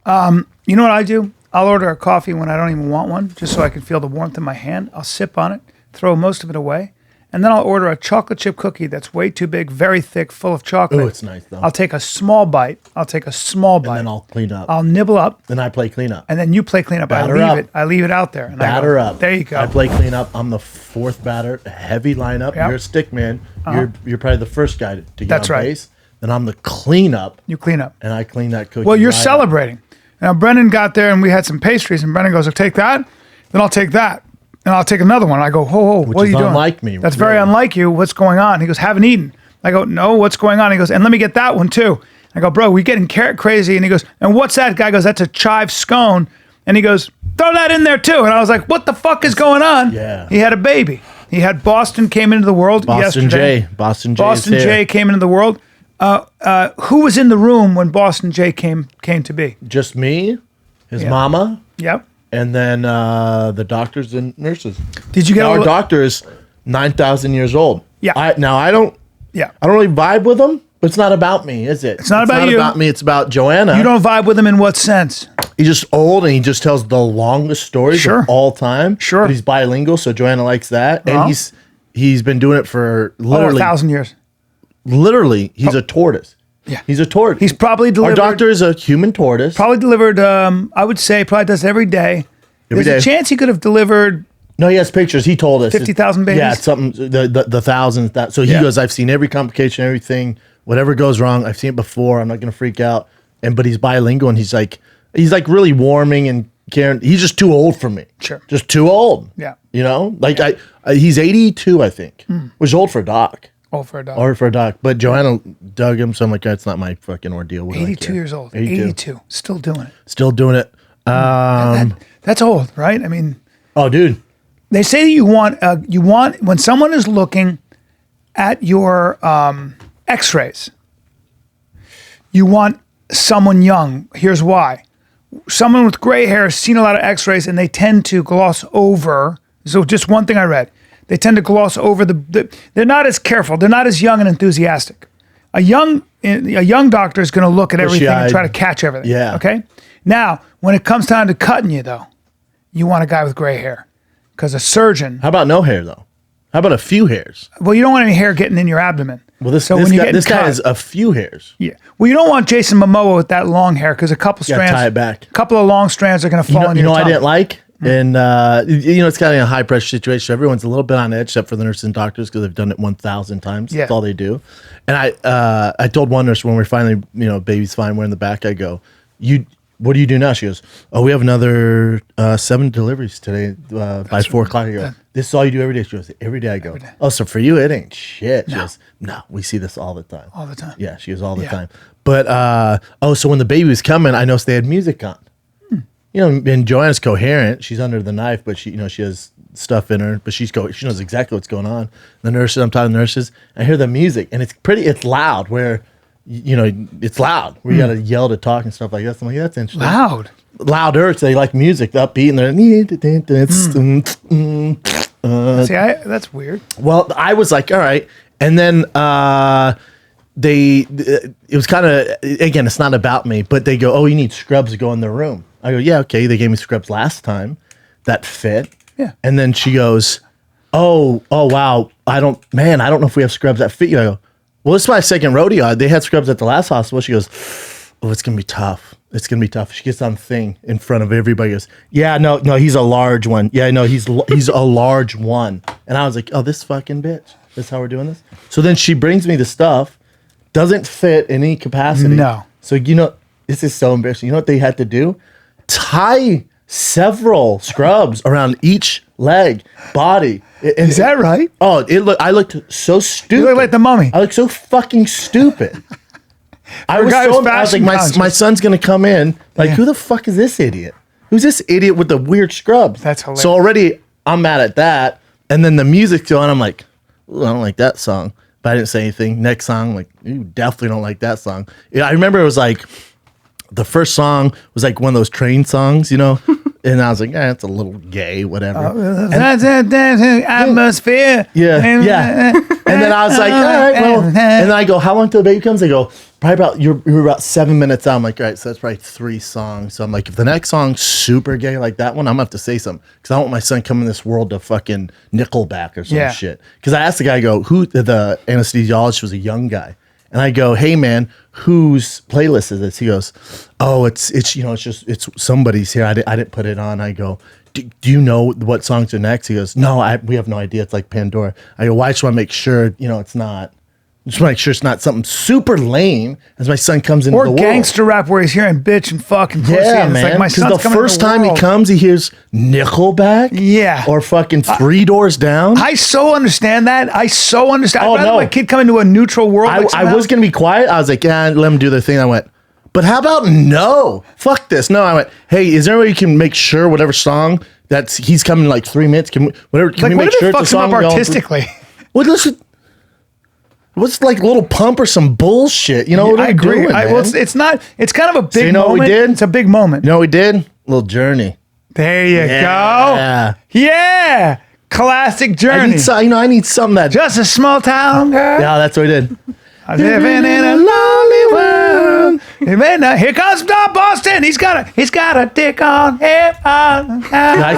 You know what I do? I'll order a coffee when I don't even want one, just so I can feel the warmth in my hand. I'll sip on it, throw most of it away, and then I'll order a chocolate chip cookie that's way too big, very thick, full of chocolate. Oh, it's nice though. I'll take a small bite. And then I'll clean up. I'll nibble up. Then I play clean up. And then you play clean up. I leave it out there. And Batter up. There you go. I play clean up. I'm the fourth batter. Heavy lineup. Yep. You're a stick man. You're probably the first guy to get on base. Then I'm the cleanup. You clean up. And I clean that cookie. Well, you're celebrating. Now, Brendan got there and we had some pastries, and Brendan goes, I'll take that, then I'll take that, and I'll take another one. I go, ho, what are you doing? Unlike me. That's very unlike you. What's going on? He goes, haven't eaten. I go, no, what's going on? He goes, and let me get that one too. I go, bro, we getting carrot crazy. And he goes, and what's that? Guy goes, that's a chive scone. And he goes, throw that in there too. And I was like, what the fuck is going on? Yeah. He had a baby. He had Boston came into the world yesterday. Boston J came into the world. Who was in the room when Boston J came to be? Just me, his mama. Yep. And then the doctors and nurses. Did you get our doctor is 9,000 years old. Yeah. I don't really vibe with him, but it's not about me, is it? It's not about you. It's not about me. It's about Joanna. You don't vibe with him in what sense? He's just old and he just tells the longest stories of all time. Sure. But he's bilingual, so Joanna likes that. And he's been doing it for literally 1,000 years. Literally, he's a tortoise. Yeah. He's a tortoise. He's probably delivered. Our doctor is a human tortoise. Probably delivered, I would say, probably does it every day. There's a chance he could have delivered. No, he has pictures. He told us 50,000 babies. Yeah, something the thousands. So he goes, I've seen every complication, everything, whatever goes wrong. I've seen it before. I'm not gonna freak out. But he's bilingual and he's like really warming and caring. He's just too old for me. Sure, just too old. Yeah, you know, he's 82, I think, which is old for a doc. Old for a doc. Or for a doc. But Joanna dug him, so I'm like, that's not my fucking ordeal. 82 years old. 82. Still doing it. Still doing it. That's old, right? I mean, oh, dude. They say you want when someone is looking at your X-rays, you want someone young. Here's why: someone with gray hair has seen a lot of X-rays, and they tend to gloss over. So, just one thing I read: they tend to gloss over they're not as careful. They're not as young and enthusiastic. A young doctor is going to look at everything and try to catch everything. Yeah. Okay. Now, when it comes time to cutting you, though, you want a guy with gray hair. Because a surgeon. How about no hair though? How about a few hairs? Well, you don't want any hair getting in your abdomen. Well, this guy has a few hairs. Yeah. Well, you don't want Jason Momoa with that long hair because a couple strands. Tie it back. A couple of long strands are going to fall in your tongue. I didn't like, and it's kind of a high pressure situation. So everyone's a little bit on edge, except for the nurses and doctors because they've done it 1,000 times. Yeah. That's all they do. And I told one nurse when we're finally, baby's fine, we're in the back. I go, what do you do now? She goes, oh, we have another 7 deliveries today by 4 o'clock. I go, this is all you do every day? She goes, every day. I go, oh, so for you, it ain't shit. She goes, no, we see this all the time. All the time. Yeah, she goes, all the time. But, so when the baby was coming, I noticed they had music on. And Joanna's coherent. She's under the knife, but she has stuff in her, but she knows exactly what's going on. The nurses, I'm talking to nurses, I hear the music, and it's loud where... it's loud. We got to yell to talk and stuff like that. So I'm like, that's interesting. Loud. Louder. So they like music, the upbeat, and they're. See, that's weird. Well, I was like, all right. And then it was kind of, again, it's not about me, but they go, oh, you need scrubs to go in the room. I go, yeah, okay. They gave me scrubs last time. That fit. Yeah. And then she goes, oh, wow. I don't know if we have scrubs that fit you. I go, well, this is my second rodeo. They had scrubs at the last hospital. She goes, oh, it's going to be tough. It's going to be tough. She gets on the thing in front of everybody. Goes, yeah, no, he's a large one. Yeah, no, he's a large one. And I was like, oh, this fucking bitch. That's how we're doing this? So then she brings me the stuff. Doesn't fit in any capacity. No. So, this is so embarrassing. You know what they had to do? Tie several scrubs around each leg, body. Is that right? Oh, I looked so stupid. You look like the mummy. I look so fucking stupid. I was like, my son's gonna come in. Like, who the fuck is this idiot? Who's this idiot with the weird scrubs? That's hilarious. So already I'm mad at that. And then the music's going, I'm like, ooh, I don't like that song. But I didn't say anything. Next song, like, you definitely don't like that song. Yeah, I remember it was like, the first song was like one of those train songs, And I was like, it's a little gay, whatever. Atmosphere. Yeah. And And then I was like, all right, well. And then I go, how long till the baby comes? They go, probably about, you're about 7 minutes out. I'm like, all right, so that's probably 3 songs. So I'm like, if the next song's super gay like that one, I'm gonna have to say something. Because I don't want my son coming in this world to fucking Nickelback or some shit. Because I asked the guy, I go, who, the anesthesiologist was a young guy. And I go, hey man, whose playlist is this? He goes, oh, it's it's somebody's here. I didn't put it on. I go, do you know what songs are next? He goes, no, we have no idea. It's like Pandora. I go, well, I just want to make sure, it's not. Just want to make sure it's not something super lame as my son comes into the world. Or gangster rap where he's hearing bitch and fucking pussy. Yeah, and man. It's like my son's the first time he comes, he hears Nickelback. Yeah. Or fucking Three Doors Down. I so understand that. I so understand. Oh, I'd rather my kid come into a neutral world. I was going to be quiet. I was like, yeah, let them do their thing. I went, but how about no? Fuck this. No, I went, hey, is there a way you can make sure whatever song he's coming in like 3 minutes? Can we make sure it's a song? Up artistically. Well, listen. What's like Little Pump or some bullshit? You know what I agree. It's not. It's kind of a big moment. You know what we did? It's a big moment. You know what we did? Little Journey. There you go. Yeah. Classic Journey. I need something that. Just a small town girl. Yeah, that's what we did. I'm living in a lonely world. Here comes Boston. He's got a dick on him. I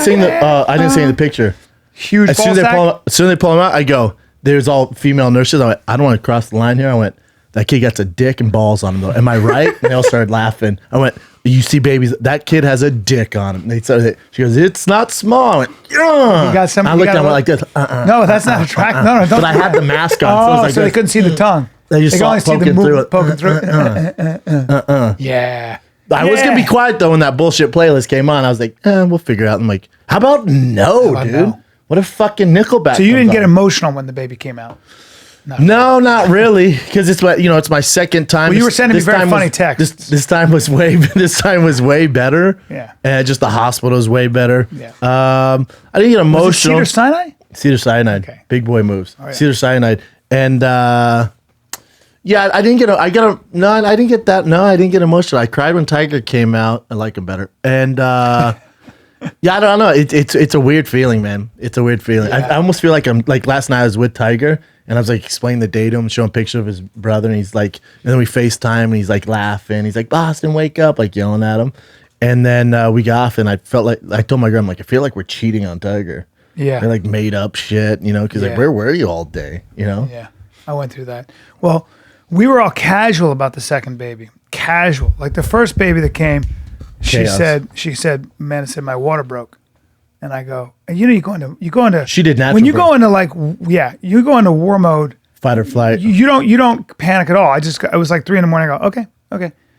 didn't see the picture. Huge. As soon as they pull him out, I go. There's all female nurses. I went, I don't want to cross the line here. I went, that kid gets a dick and balls on him though. Am I right? And they all started laughing. I went, you see babies, that kid has a dick on him. They started, she goes, it's not small. I went, yeah. You got something. I looked at him like this. No, that's not attractive. No, don't. But I had the mask on. Oh, so, like so they couldn't see the tongue. They just saw only see poking through it. Poking through. Yeah. I was going to be quiet though when that bullshit playlist came on. I was like, we'll figure it out. I'm like, how about no, dude? No? What if fucking Nickelback? So you didn't get emotional when the baby came out? No, not really, because it's my second time. Well, you were sending me very funny texts. This time was way better. Yeah, and just the hospital was way better. Yeah. I didn't get emotional. Was it Cedars-Sinai. Okay. Big boy moves. Oh, yeah. Cedars-Sinai, and I didn't get. I didn't get that. No, I didn't get emotional. I cried when Tiger came out. I like him better, and. Yeah, I don't know. It's a weird feeling, man. It's a weird feeling. Yeah. I almost feel like I'm like last night I was with Tiger and I was like explaining the day to him, showing a picture of his brother, and he's like, and then we FaceTime and he's like laughing. He's like, Boston, wake up, like yelling at him. And then we got off and I felt like I told my girl, I'm like, I feel like we're cheating on Tiger. Yeah, they like made up shit, because like where were you all day, Yeah, I went through that. Well, we were all casual about the second baby. Casual, like the first baby that came. She said, man, I said my water broke. And I go, you go into she did natural when you birth. go into you go into war mode, fight or flight. You don't panic at all. It was like 3 a.m. I go, okay.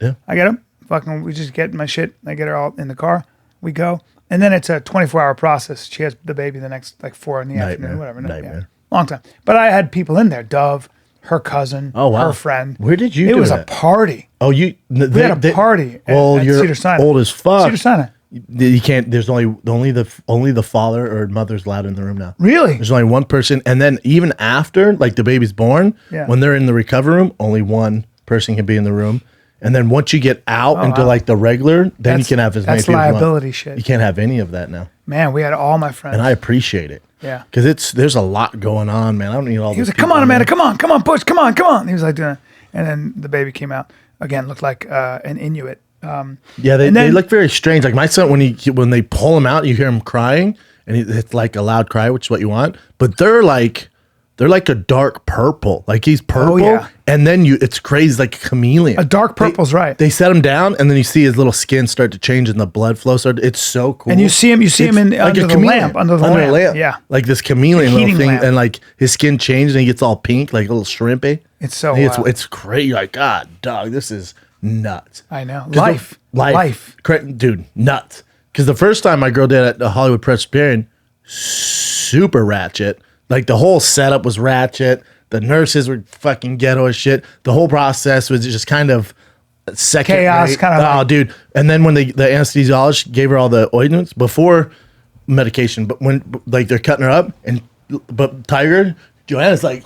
Yeah. I get him. Fucking we just get my shit. I get her all in the car. We go. And then it's a 24-hour process. She has the baby the next 4 in the afternoon, whatever. Nightmare. Yeah. Long time. But I had people in there, Dove, her cousin, her friend. Where did you do it? It was a party. Oh, we had a party at you're Cedars-Sinai. old as fuck. Cedars-Sinai. You can't. There's only the father or mother's allowed in the room now. Really? There's only one person, and then even after like the baby's born, when they're in the recovery room, only one person can be in the room. And then once you get out into like the regular, then you can have as many people. That's liability shit. You can't have any of that now. Man, we had all my friends, and I appreciate it. Yeah, because there's a lot going on, man. I don't need all. He was like, "Come on, Amanda, come on, push, come on." He was like doing it, and then the baby came out again, looked like an Inuit. They look very strange. Like my son, when they pull him out, you hear him crying, and it's like a loud cry, which is what you want. But they're like a dark purple. Like he's purple, and then it's crazy, like a chameleon. A dark purple's right. They set him down, and then you see his little skin start to change, and the blood flow started. It's so cool. And you see him in like under the lamp, under the lamp. Yeah, like this chameleon little thing, lamp. and like his skin changed, and he gets all pink, like a little shrimpy. It's so it's crazy. You're like, God, dog, this is nuts. I know. Life. Dude, nuts. Because the first time my girl did at the Hollywood Presbyterian, super ratchet. Like the whole setup was ratchet. The nurses were fucking ghetto as shit. The whole process was just kind of second chaos, rate. kind of. Oh, dude. And then when the anesthesiologist gave her all the ointments before medication, but when like they're cutting her up, but Joanna's like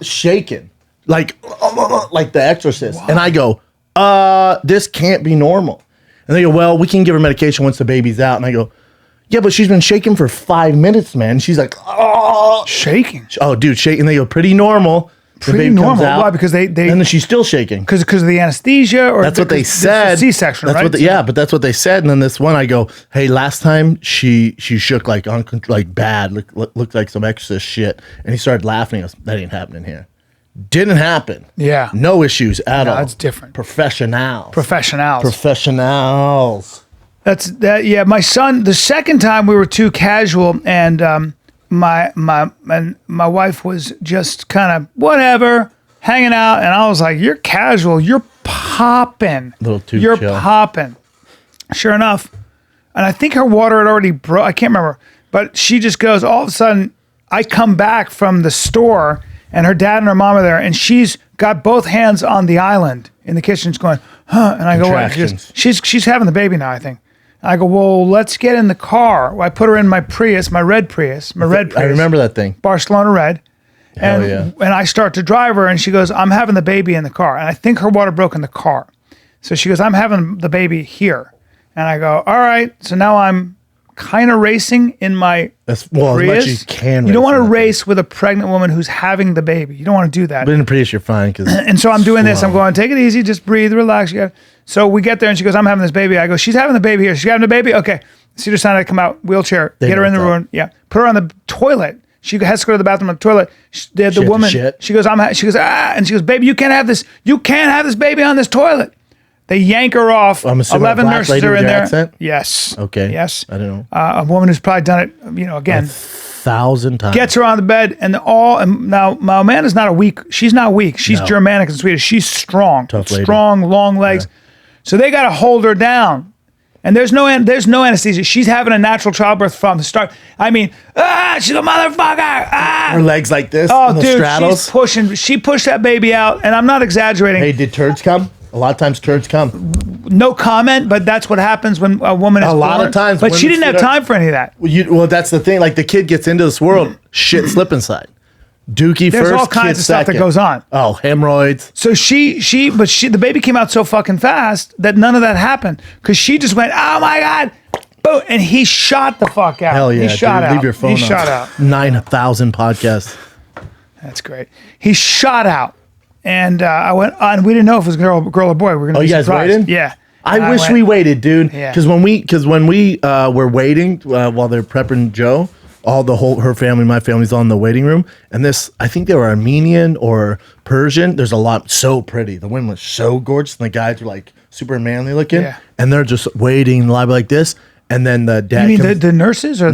shaking, like The Exorcist, and I go, this can't be normal. And they go, well, we can give her medication once the baby's out, and I go, Yeah, but she's been shaking for 5 minutes, man. She's like, oh, shaking. Oh, dude, shaking. They go pretty normal. Pretty normal. Why? Because they and then she's still shaking because of the anesthesia, or that's what they said. C-section, that's right? What yeah, but that's what they said. And then this one, I go, hey, last time she shook like bad, looked like some exorcist shit. And he started laughing. He goes, that ain't happening here. Didn't happen. Yeah, no issues at all. That's different. Professionals. That's that. Yeah, my son. The second time we were too casual, and my wife was just kind of whatever, hanging out, and I was like, "You're casual. You're popping. A little too You're chill. popping." Sure enough, and I think her water had already broke. I can't remember, but she just goes. All of a sudden, I come back from the store, and her dad and her mom are there, and she's got both hands on the island in the kitchen, going, "Huh?" And I go, "What?" She goes, she's having the baby now, I think. I go, well, let's get in the car. Well, I put her in my Prius, my red Prius. I remember that thing. Barcelona red. Hell yeah. And I start to drive her, and she goes, I'm having the baby in the car. And I think her water broke in the car. So she goes, I'm having the baby here. And I go, all right. So now I'm kind of racing in my Prius. As much as you can. You don't want to race with a pregnant woman who's having the baby. You don't want to do that. But in a Prius, you're fine. And so I'm doing this. I'm going, take it easy. Just breathe, relax. So we get there, and she goes, I'm having this baby. I go, she's having the baby here. She's having the baby? Okay. Cedar Sinai, come out, wheelchair, get her in the room. Yeah. Put her on the toilet. She has to go to the bathroom on the toilet. The woman, she goes, and she goes, baby, you can't have this. You can't have this baby on this toilet. They yank her off. I'm assuming 11 nurses are in there. Accent? Yes. Okay. Yes. I don't know. A woman who's probably done it, again. 1,000 times. Gets her on the bed, and now Amanda's not weak. She's not weak. She's Germanic and Swedish. She's strong. Tough lady. Strong, long legs. Yeah. So they got to hold her down. And there's no anesthesia. She's having a natural childbirth from the start. I mean, she's a motherfucker. Her legs like this. Oh, dude, straddles. She's pushing. She pushed that baby out, and I'm not exaggerating. Hey, did turds come? A lot of times turds come. No comment, but that's what happens when a woman is born. A lot of times. But she didn't have time for any of that. Well, that's the thing. Like, the kid gets into this world, shit slip inside. Dookie There's first, all kinds of stuff that goes on. Oh, hemorrhoids. So the baby came out so fucking fast that none of that happened, because she just went, oh my God, boom, and he shot the fuck out. Hell yeah, he shot dude, out. Leave your phone He shot out. 9,000 podcasts. That's great. He shot out, and I went on. We didn't know if it was girl or boy. We were gonna be you guys surprised. waited? Yeah. I wish we waited, dude. Yeah. Because when we were waiting while they're prepping Joe, her family, my family's all in the waiting room, and I think they were Armenian or Persian. There's a lot, so pretty. The women were so gorgeous, and the guys were like super manly looking, and they're just waiting in the lobby like this. And then the dad. You mean the nurses or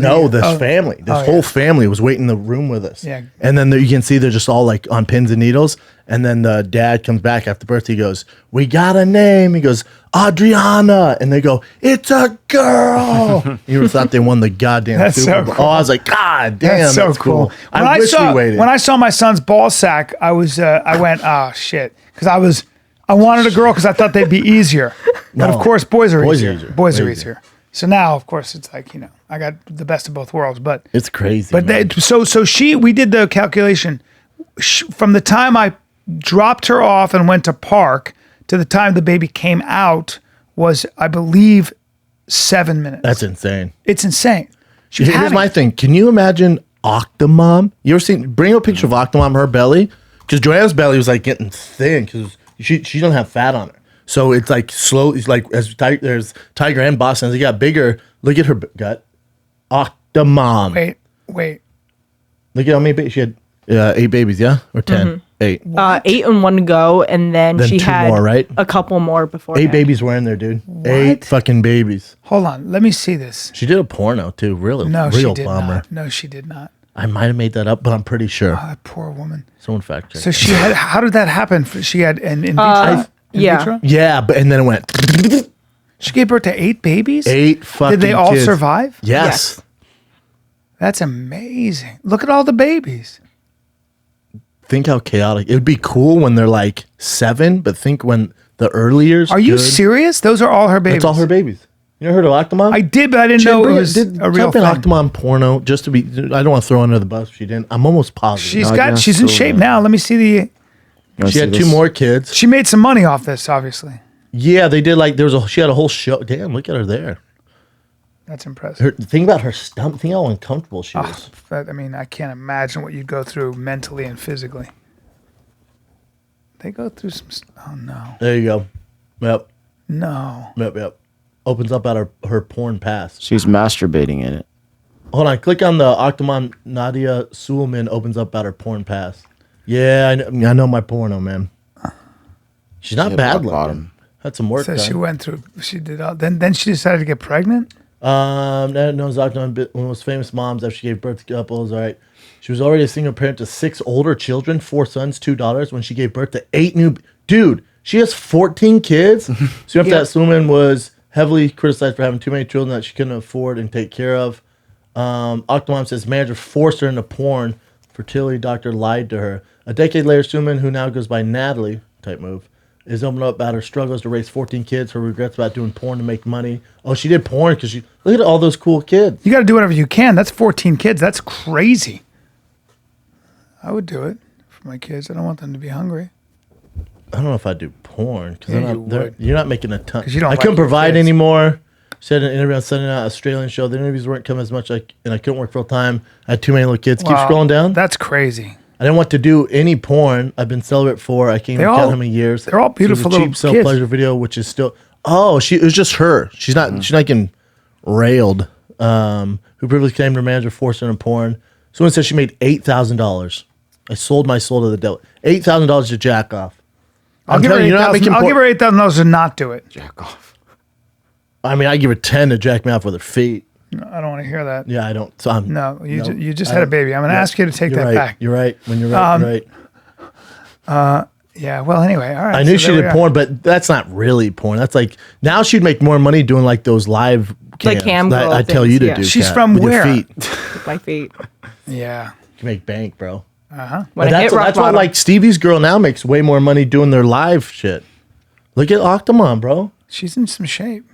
family? This whole family was waiting in the room with us. Yeah. And then you can see they're just all like on pins and needles. And then the dad comes back after birthday. He goes, "We got a name." He goes, "Adriana," and they go, "It's a girl." You thought they won the goddamn Super Bowl. So cool. Oh, I was like, God damn, that's cool. I wish we waited. When I saw my son's ball sack, I went, oh shit, because I wanted a girl because I thought they'd be easier. But of course, boys are easier. Boys are easier. So now, of course, it's like, I got the best of both worlds. But it's crazy. But we did the calculation. From the time I dropped her off and went to park to the time the baby came out was, I believe, 7 minutes. That's insane. It's insane. Here's my thing. Can you imagine Octomom? You ever bring a picture of Octomom, her belly? Because Joanna's belly was like getting thin because she doesn't have fat on her. So it's like slow. It's like there's Tiger and Boston. As they got bigger, look at her gut. Octomom. Wait. Look at how many babies she had. 8 babies, yeah? Or 10? Mm-hmm. 8. 8 and 1 to go, and then she had more, right? a couple more before. 8 babies were in there, dude. What? 8 fucking babies. Hold on. Let me see this. She did a porno, too. Real bummer. Not. No, she did not. I might have made that up, but I'm pretty sure. Oh, that poor woman. Someone fact check. So she had, how did that happen? She had an in vitro? Vitro? Yeah, and then it went. She gave birth to 8 babies? 8 fucking Did they all kids. survive? Yes. That's amazing. Look at all the babies. Think how chaotic. It would be cool when they're like 7, but think when the early years. Are you serious? Those are all her babies? That's all her babies. You never heard of Octomom? I did, but I didn't know it was a real thing. Octomom porno, just to be. I don't want to throw under the bus if she didn't. I'm almost positive. She's in shape now. Let me see the. She had 2 more kids. She made some money off this, obviously. Yeah, they did. Like she had a whole show. Damn, look at her there. That's impressive. Think about her stomach. Think how uncomfortable she was. I mean, I can't imagine what you'd go through mentally and physically. They go through some. Oh no. There you go. Yep. No. Yep. Opens up at her porn pass. She's masturbating in it. Hold on. Click on the Octomom. Nadia Suleman opens up at her porn pass. Yeah, I know my porno, man. She's not bad looking. Had some work done. She went through. She did all. Then she decided to get pregnant. No, Octomom, one of those famous moms after she gave birth to couples. All right. She was already a single parent to 6 older children, 4 sons, 2 daughters. When she gave birth to 8 new. Dude, she has 14 kids. So after that, Suleman was heavily criticized for having too many children that she couldn't afford and take care of. Octomom says manager forced her into porn. Fertility doctor lied to her. A decade later, Suleman, who now goes by Natalie, type move, is opening up about her struggles to raise 14 kids, her regrets about doing porn to make money. Oh, she did porn because she... Look at all those cool kids. You got to do whatever you can. That's 14 kids. That's crazy. I would do it for my kids. I don't want them to be hungry. I don't know if I'd do porn because Yeah, you're not making a ton. 'Cause you don't I like couldn't your provide kids. anymore. Said in an interview on Sunday night Australian show, the interviews weren't coming as much, and I couldn't work full time. I had too many little kids. Keep Wow, scrolling down. That's crazy. I didn't want to do any porn. I've been celibate for I can't even count how many years. They're all beautiful So it was a little cheap self kids. pleasure video, which is still. Oh, it was just her. She's not getting railed. Who previously claimed her manager forced her into porn. Someone said she made $8,000. I sold my soul to the devil. $8,000 to jack off. I'll give her $8,000 to not do it. Jack off. I mean, I give her 10 to jack me off with her feet. No, I don't want to hear that. Yeah, I don't. So I'm, No, you just had a baby. I'm going to ask you to take you're that right. back. You're right. When you're right, you're right. Yeah. Well, anyway, all right. I knew so she there did we porn, but that's not really porn. That's like now she'd make more money doing like those live cams Like cam that girl I tell things, you to yeah. do. She's Kat, from with your where? feet. With my feet. are. Yeah. You make bank, bro. When But I hit rock that's why bottom, like Stevie's girl now makes way more money doing their live shit. Look at Octomom, bro. She's in some shape.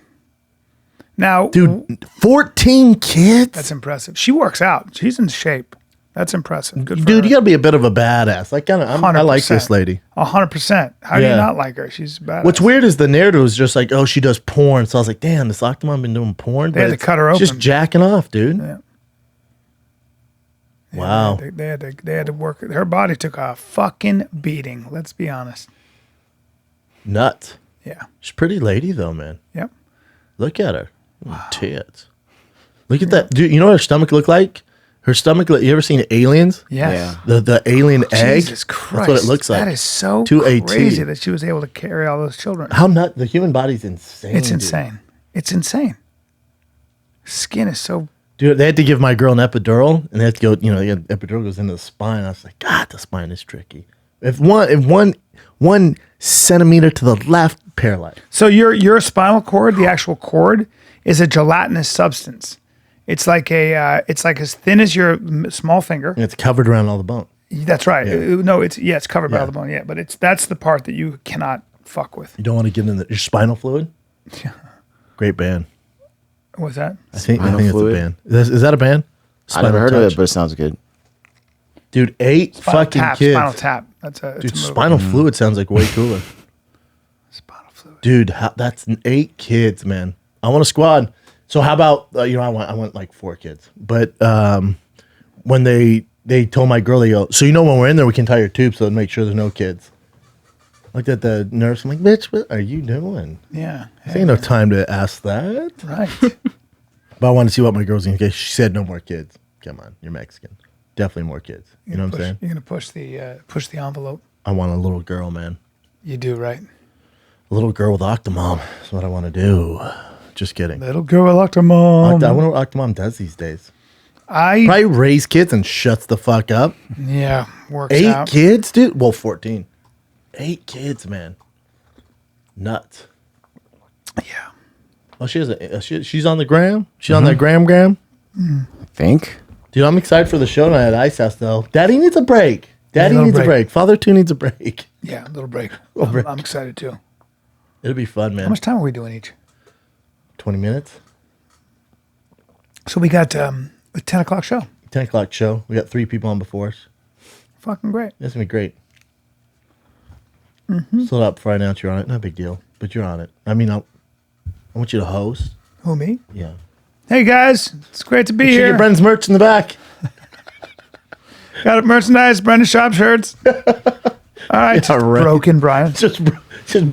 Now, Dude, 14 kids? that's impressive. She works out. She's in shape. That's impressive. Good for Dude, her. you gotta be a bit of a badass. Like, I like this 100%. lady. 100%. How do you Yeah. not like her? She's badass. What's weird is the narrative was just like, oh, she does porn. So I was like, damn, this Octomom been doing porn. They had to cut her Just open. jacking off, dude. Yeah. Wow. They had to work. Her body took a fucking beating. Let's be honest. Nuts. Yeah. She's a pretty lady though, man. Yep. Look at her. Tits. Look at that. Dude, you know what her stomach looked like? Her stomach, you ever seen Aliens? Yes. The alien egg? Jesus Christ. That's what it looks like. That is so To a T. crazy that she was able to carry all those children. How nut? The human body's insane. It's dude. insane. It's insane. Skin is so. Dude, they had to give my girl an epidural, and they had to go, the epidural goes into the spine. I was like, God, the spine is tricky. If one centimeter to the left, paralyzed. So your spinal cord, the actual cord, is a gelatinous substance. It's like it's like as thin as your small finger. And it's covered around all the bone. That's right. Yeah. No, it's covered by Yeah. all the bone. Yeah, but that's the part that you cannot fuck with. You don't want to get in your spinal fluid? Yeah. Great band. What's that? I think Spinal it's a Fluid? band. Is that a band? I never heard of Touch. it, but it sounds good. Dude, 8 Spinal fucking tap. kids. Spinal tap. That's a. Dude, it's a move. spinal fluid sounds like way cooler. Spinal fluid. Dude, that's 8 kids, man. I want a squad. So how about I want like 4 kids. But when they told my girl, they go, so when we're in there, we can tie your tube so to make sure there's no kids. Looked at the nurse. I'm like, bitch, what are you doing? Yeah. There ain't no time to ask that. Right. But I wanted to see what my girl's gonna get. She said no more kids. Come on, you're Mexican. Definitely more kids. You know what I'm saying? You're gonna push the envelope. I want a little girl, man. You do, right? A little girl with Octomom is what I want to do. Just kidding. Little girl with Octomom. I wonder what Octomom does these days. I Probably raise kids and shuts the fuck up. yeah works 8 out. kids, dude? Well, 14. 8 kids, man. Nuts. Yeah. Oh, she's on the gram? She's on that gram? I think. Dude, I'm excited for the show tonight at Ice House, though. Daddy needs a break. Daddy little needs a break. break. Father, too, needs a break. Yeah. Little break. break. I'm excited too. It'll be fun, man. How much time are we doing each? 20 minutes? So we got a 10 o'clock show. 10 o'clock show. We got 3 people on before us. Fucking great. That's going to be great. Mm-hmm. Sold out before I announce you're on it. Not a big deal, but you're on it. I mean, I want you to host. Who, me? Yeah. Hey guys, it's great to be You should here. get Brendan's merch in the back. Got merchandise, Brenda Shop shirts. All right, Yeah, right. broken Bryan. Just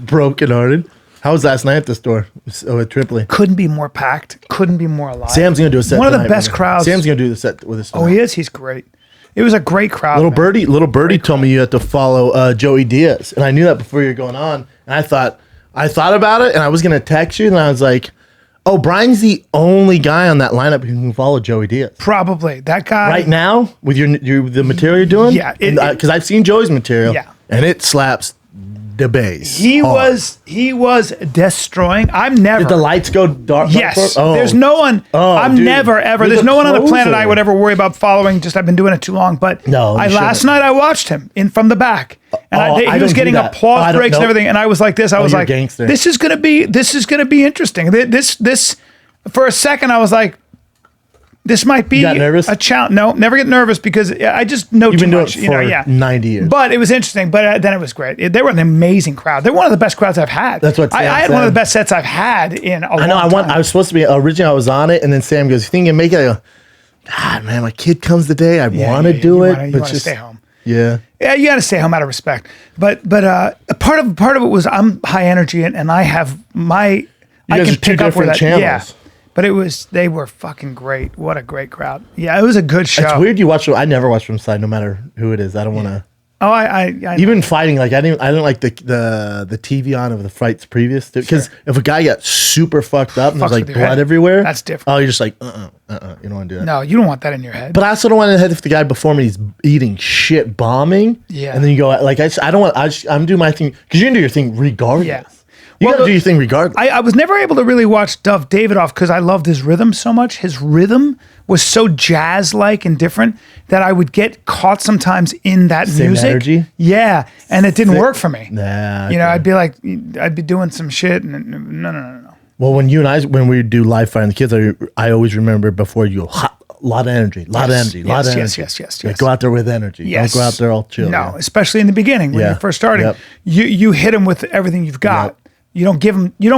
brokenhearted. How was last night at the store? At Tripoli. Couldn't be more packed. Couldn't be more alive. Sam's gonna do a set. One of the tonight, best man. crowds. Sam's gonna do the set with us. Oh, he is. He's great. It was a great crowd. Little birdie told me you had to follow Joey Diaz, and I knew that before you were going on. And I thought about it, and I was gonna text you, and I was like, "Oh, Brian's the only guy on that lineup who can follow Joey Diaz Probably that guy right now with the material you're doing." Yeah, because I've seen Joey's material. Yeah. And it slaps the bass. He hard. was destroying. I'm never. Did the lights go dark? Yes. Oh. There's no one. I'm dude. never ever. You're There's the no one on the planet closer. I would ever worry about following. Just I've been doing it too long. But No, you last shouldn't. night I watched him from the back, and I he don't was do getting that. applause I don't breaks and know. everything. And I was like this. I was you're a like, gangster. this is gonna be interesting. This for a second I was like, this might be You got nervous? a challenge. No, never get nervous because I just know You've too been doing much. it for 90 years. But it was interesting. But then it was great. They were an amazing crowd. They're one of the best crowds I've had. That's what I Sam had one of said. the best sets I've had in a long I know. time. I was supposed to be originally. I was on it, and then Sam goes, "You think you can make it?" I go, "God, man, my kid comes today. I want to do it, You but want to just stay home. yeah." Yeah, you got to stay home out of respect. But part of it was I'm high energy and I have I guys can are two pick up where different that. channels. Yeah, but they were fucking great. What a great crowd. Yeah, it was a good show. It's weird you watch. I never watch from side, no matter who it is. I don't want to. Oh, I Even fighting, like I didn't like the TV on of the fights previous because if a guy got super fucked up and there's Fucks like with your blood head. everywhere, That's different. Oh, you're just like you don't want to do that. no, you don't want that in your head. But I also don't want to head if the guy before me is eating shit, bombing. Yeah. And then you go like I don't want. I'm doing my thing because you can do your thing regardless. Yeah. You Well, got to do your thing regardless. I was never able to really watch Duff Davidoff because I loved his rhythm so much. His rhythm was so jazz-like and different that I would get caught sometimes in that Same music. energy? Yeah, and it didn't work for me. Nah, You know, okay. I'd be doing some shit, and no. Well, when we do live fighting the kids, I always remember before you go, a lot of energy, lot of energy. Yes. Go out there with energy. Yes. Don't go out there all chill. No, especially in the beginning when Yeah. you're first starting, Yep. you hit them with everything you've got. Yep. You don't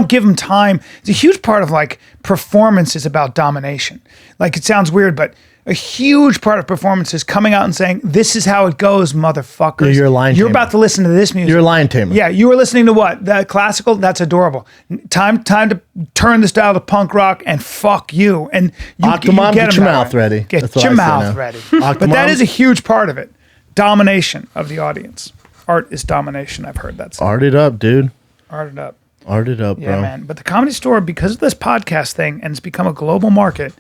give them time. It's a huge part of like performance is about domination. Like it sounds weird, but a huge part of performance is coming out and saying, "This is how it goes, motherfuckers." Yeah, you're a lion You're tamer. about to listen to this music. You're a lion tamer. Yeah, you were listening to what? The classical? That's adorable. Time to turn this dial to punk rock and fuck you. And you, Octomom, get 'em your that mouth way. ready. Get That's what your I say mouth now. ready. But that Octomom? is a huge part of it. Domination of the audience. Art is domination. I've heard that. Art it up, dude. Art it up. Art it up, Yeah, bro. man. But the Comedy Store, because of this podcast thing, and it's become a global market,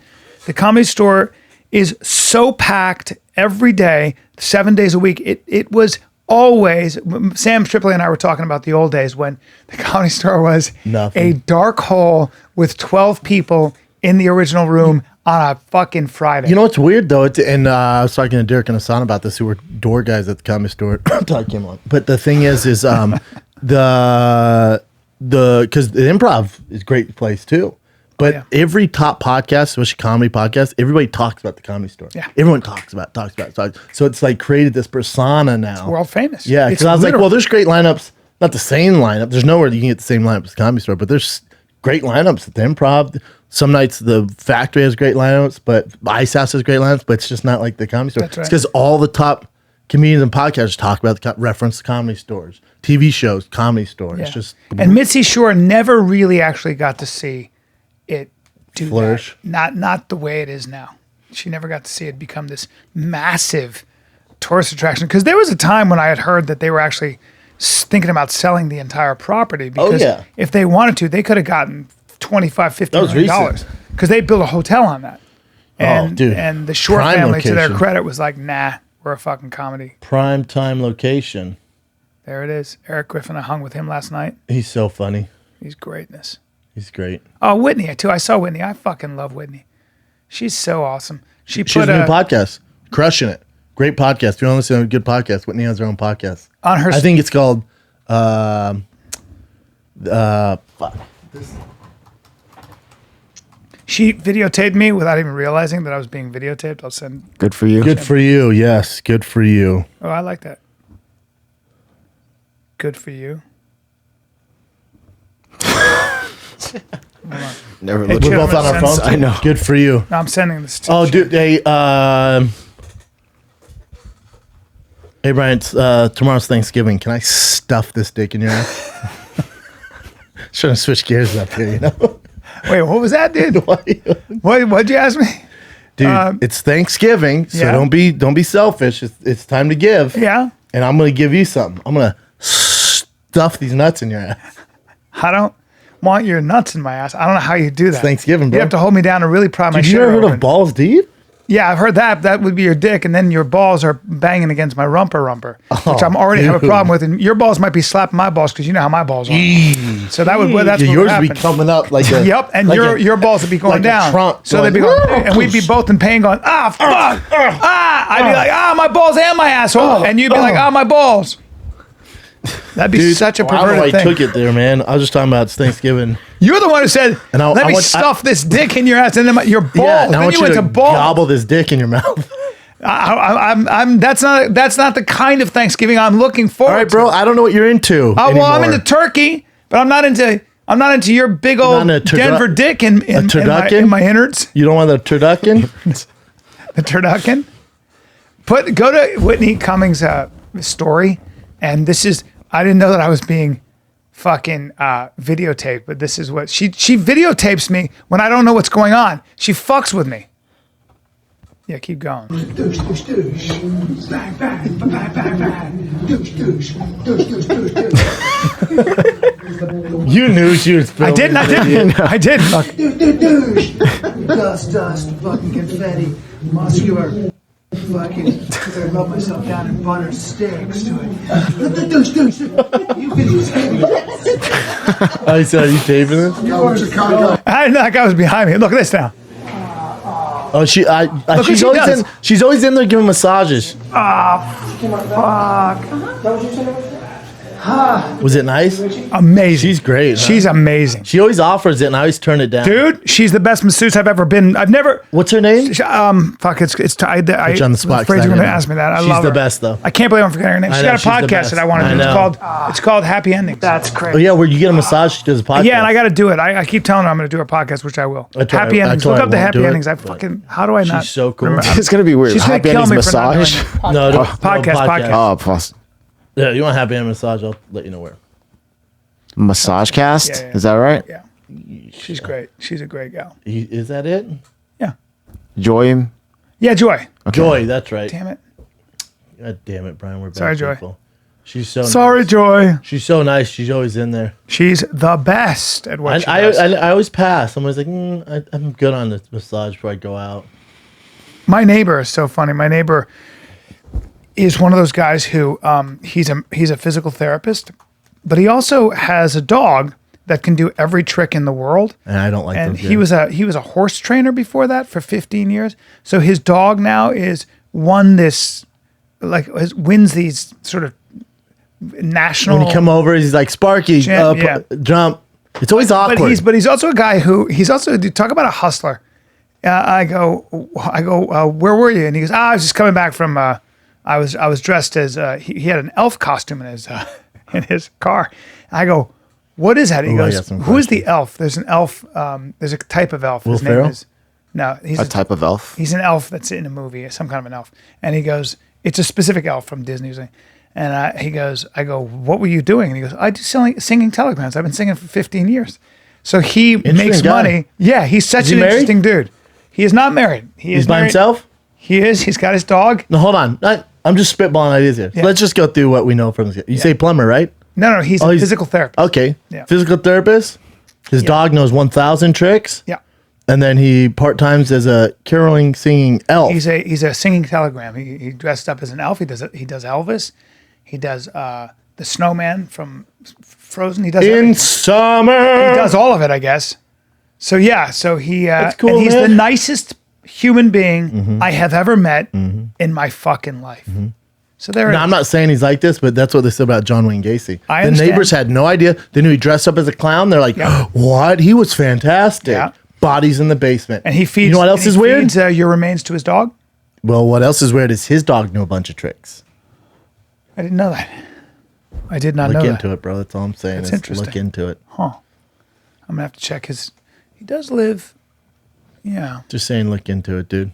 the Comedy Store is so packed every day, 7 days a week. It was always, Sam Tripoli and I were talking about the old days when the Comedy Store was Nothing. a dark hole with 12 people in the original room on a fucking Friday. You know what's weird though? I was talking to Derek and Hassan about this, who were door guys at the Comedy Store. Until I came on. But the thing is because the Improv is a great place too. But yeah. every top podcast, especially comedy podcast, everybody talks about the Comedy Store. Yeah. Everyone talks about it. So it's like created this persona now. World famous. Yeah, It's because I was like, literal. well, there's great lineups. Not the same lineup. There's nowhere you can get the same lineup as the Comedy Store, but there's great lineups at the Improv. Some nights the Factory has great lineups, but Ice House has great lineups, but it's just not like the Comedy Store. That's right. It's because all the top comedians and podcasters talk about reference to Comedy Stores, TV shows, Comedy Store. Yeah. It's just And Mitzi Shore never really actually got to see it do Flourish. that. Not the way it is now. She never got to see it become this massive tourist attraction. Because there was a time when I had heard that they were actually thinking about selling the entire property. Because yeah. if they wanted to, they could have gotten $25-50 That was million recent. because they built a hotel on that. And, dude. and the Shore Prime family, to their location. credit, was like, nah, we're a fucking comedy. prime time location. There it is. Eric Griffin, I hung with him last night. He's so funny. He's greatness. He's great. Oh, Whitney too. I saw Whitney. I fucking love Whitney. She's so awesome. She She has put a new podcast, crushing it. Great podcast. If you want to listen to a good podcast, Whitney has her own podcast. on her. I think it's called. She videotaped me without even realizing that I was being videotaped. I'll send. Good for you. Good for you. Yes, good for you. Oh, I like that. Good for you. Never Hey, looked Jim, We're both on our I'm phones. sending- I know. Good for you. No, I'm sending this to Oh, you. dude. Hey, hey, Brian. Tomorrow's Thanksgiving. Can I stuff this dick in your ass? Trying to switch gears up here, you know. Wait, what was that, dude? What'd you ask me? Dude, it's Thanksgiving, so yeah. don't be selfish. It's time to give. Yeah. And I'm gonna give you something. I'm gonna stuff these nuts in your ass. I don't want your nuts in my ass. I don't know how you do that. Thanksgiving, bro. You have to hold me down and really pry my Did shit you ever heard open. of balls deep? Yeah, I've heard that. That would be your dick, and then your balls are banging against my rumper, which I'm already have a dude. problem with. And your balls might be slapping my balls because you know how my balls are. So that would that's Yeah, what would yours would happen. be coming up like a Yep, and like your balls would be going like a down. trunk So they'd be going, going, and we'd be both in pain, going, fuck, I'd be like, my balls and my asshole, and you'd be like, my balls. That'd be Dude, such a I don't know perverted why I thing. took it there, man. I was just talking about it's Thanksgiving. You're the one who said, And I "Let me want- stuff this dick in your ass," and then your balls. Yeah, and I then want you you went to to balls. gobble this dick in your mouth. I'm. That's not the kind of Thanksgiving I'm looking forward. All right, bro. To. I don't know what you're into. Oh well, I'm anymore. into turkey, but I'm not into your big old not into Denver dick in turducken? my innards. You don't want the turducken? The turducken. Go to Whitney Cummings' story, and this is. I didn't know that I was being fucking videotaped, but this is what she videotapes me when I don't know what's going on. She fucks with me. Yeah, keep going. Douche, douche, douche. Bang, bang, bang, bang, bang. Douche, douche, douche, douche, douche, douche. You knew she was filming. I did. Look. Douche, douche, douche. Dust, fucking confetti, muscular. Fucking, I rub myself down in butter sticks to it. Douche, douche. You can I said, are you taping this? I didn't know that guy was behind me. Look at this now. Oh, she's what she always does. she's always in there giving massages. Was it nice? Amazing. She's great. Huh? She's amazing. She always offers it, and I always turn it down. Dude, she's the best masseuse I've ever been. I've never. What's her name? Fuck, it's. I Put you on the spot, was afraid 'cause you were I going to know. ask me that. I She's love the her. best, though. I can't believe I'm forgetting her name. I She's know, got a she's the podcast best. that I want to I do. know. It's called Happy Endings. That's crazy. Oh yeah, where you get a massage, she does a podcast. Yeah, and I got to do it. I keep telling her I'm going to do her podcast, which I will. I told Happy her- I Endings. told Look her up the I won't Happy do it, Endings. I but fucking. How do I not? She's so cool. remember- It's gonna be weird. She's gonna Happy kill endings me for not doing massage. it. No, Podcast. Oh, plus Yeah, you want happy end massage? I'll let you know where. massage cast. Yeah, yeah. Is that right? Yeah, she's great. She's a great gal. Is that it? Yeah. Joy. Yeah, Joy. Joy, that's right. Damn it. God damn it, Brian. We're bad Sorry, Joy. people. She's so Sorry, nice. Joy. She's so nice. She's always in there. She's the best at what she I does. always pass. I'm always like, I'm good on this massage before I go out. My neighbor is so funny. My neighbor is one of those guys who he's a physical therapist, but he also has a dog that can do every trick in the world. And I don't like And those he was a horse trainer before that for 15 years. So his dog now wins these sort of national. When you come over, he's like, Sparky, Yeah. jump. It's always awkward. But he's also a guy who talk about a hustler. I go, where were you? And he goes, I was just coming back from. I was dressed as he had an elf costume in his car. I go, what is that? He Ooh, I goes, got some who is the questions. elf? There's an elf. There's a type of elf. Will His name Ferrell? is no. He's A type of elf. He's an elf that's in a movie, some kind of an elf. And he goes, it's a specific elf from Disney. And he goes, I go, what were you doing? And he goes, I do singing telegrams. I've been singing for 15 years. So he makes guy. money. Yeah, he's such he an married? interesting dude. He is not married. He's by himself? He is. He's got his dog. No, hold on. I'm just spitballing ideas here. So Yeah. let's just go through what we know from this. You say plumber, right? No, he's a physical therapist. Okay. Yeah. Physical therapist. His dog knows 1,000 tricks. Yeah. And then he part-times as a caroling singing elf. He's a singing telegram. He dressed up as an elf. He does Elvis. He does the snowman from Frozen. He does in everything. summer. He does all of it, I guess. So yeah, so he cool, and he's man. the nicest human being I have ever met in my fucking life. So there it Now, is. I'm not saying he's like this, but that's what they said about John Wayne Gacy. I the understand. neighbors had no idea. They knew he dressed up as a clown. They're like, Yeah. what? He was fantastic. Yeah. Bodies in the basement. And he feeds. You know what else and he is weird? Feeds, your remains to his dog. Well, what else is weird is his dog knew a bunch of tricks. I didn't know that. I did not Look know into that. it, bro. That's all I'm saying. That's is interesting. Look into it. I'm gonna have to check his He does live. Yeah. Just saying, look into it, dude.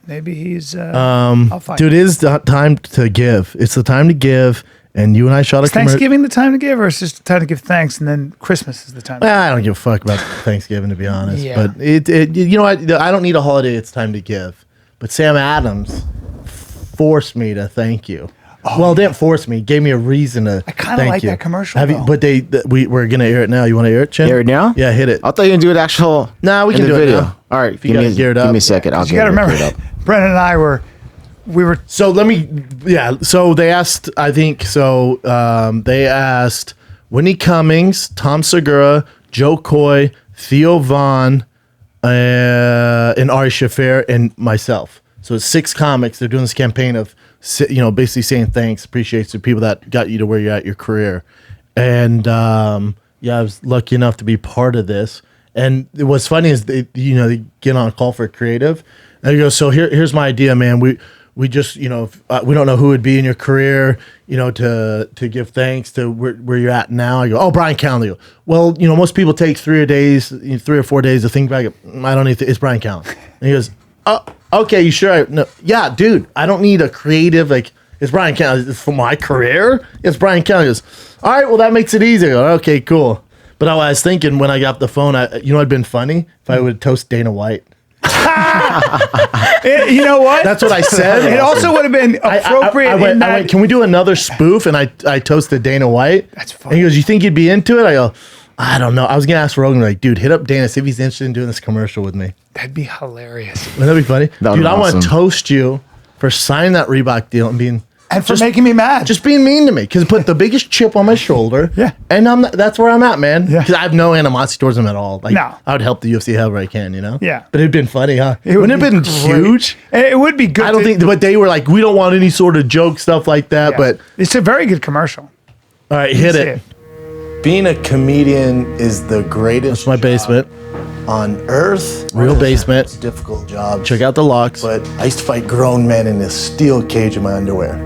Maybe he's. I'll find Dude, it. it is the time to give. It's the time to give. And you and I shot Is a commercial. Thanksgiving the time to give, or is just the time to give thanks, and then Christmas is the time? I don't give a fuck about Thanksgiving, to be honest. Yeah. But you know what? I don't need a holiday. It's time to give. But Sam Adams forced me to thank you. Well, didn't force me. Gave me a reason to. I kind of like that commercial. Have you? though. But we're gonna air it now. You want to air it, Chin? Hear it now? Yeah, hit it. I thought you were gonna do it actual. Nah, we in can the do it video. now. All right, If you gotta gear it give up. me a second. I'll you got to remember, Brennan and I we were. So let me, So they asked, I think, they asked Whitney Cummings, Tom Segura, Joe Coy, Theo Vaughn, and Ari Shaffir, and myself. So it's 6 comics. They're doing this campaign of, basically saying thanks, appreciates the people that got you to where you're at your career. And I was lucky enough to be part of this. And what's funny is they get on a call for creative, and they go, so here's my idea, man. We just, we don't know who would be in your career, to give thanks to where you're at now. I go, oh, Bryan Callen. They go, well, most people take 3 or 4 days to think back. I don't need it's Bryan Callen. And he goes, oh, okay, you sure? No, yeah, dude, I don't need a creative, it's Bryan Callen. It's for my career. It's Bryan Callen. He goes, all right, well, that makes it easier. I go, okay, cool. But I was thinking when I got the phone, it'd been funny if I would toast Dana White. You know what? That's what I said. It also would have been appropriate. I went, can we do another spoof? And I toasted Dana White. That's funny. And he goes, you think you'd be into it? I go, I don't know. I was gonna ask Rogan, dude, hit up Dana, see if he's interested in doing this commercial with me. That'd be hilarious. Wouldn't that be funny? That would Dude, be I want to awesome. toast you for signing that Reebok deal and being And for making me mad. just being mean to me, because it put the biggest chip on my shoulder. Yeah. And that's where I'm at, man. Yeah. Because I have no animosity towards him at all. No. I would help the UFC however I can, Yeah. But it'd been funny, huh? It would Wouldn't it have been great. huge? It would be good. I don't think, but they were like, we don't want any sort of joke stuff like that. Yeah. But it's a very good commercial. all right, hit See it. Being a comedian is the greatest. That's my basement. On earth, real basement. It's a difficult job. Check out the locks. But I used to fight grown men in this steel cage in my underwear.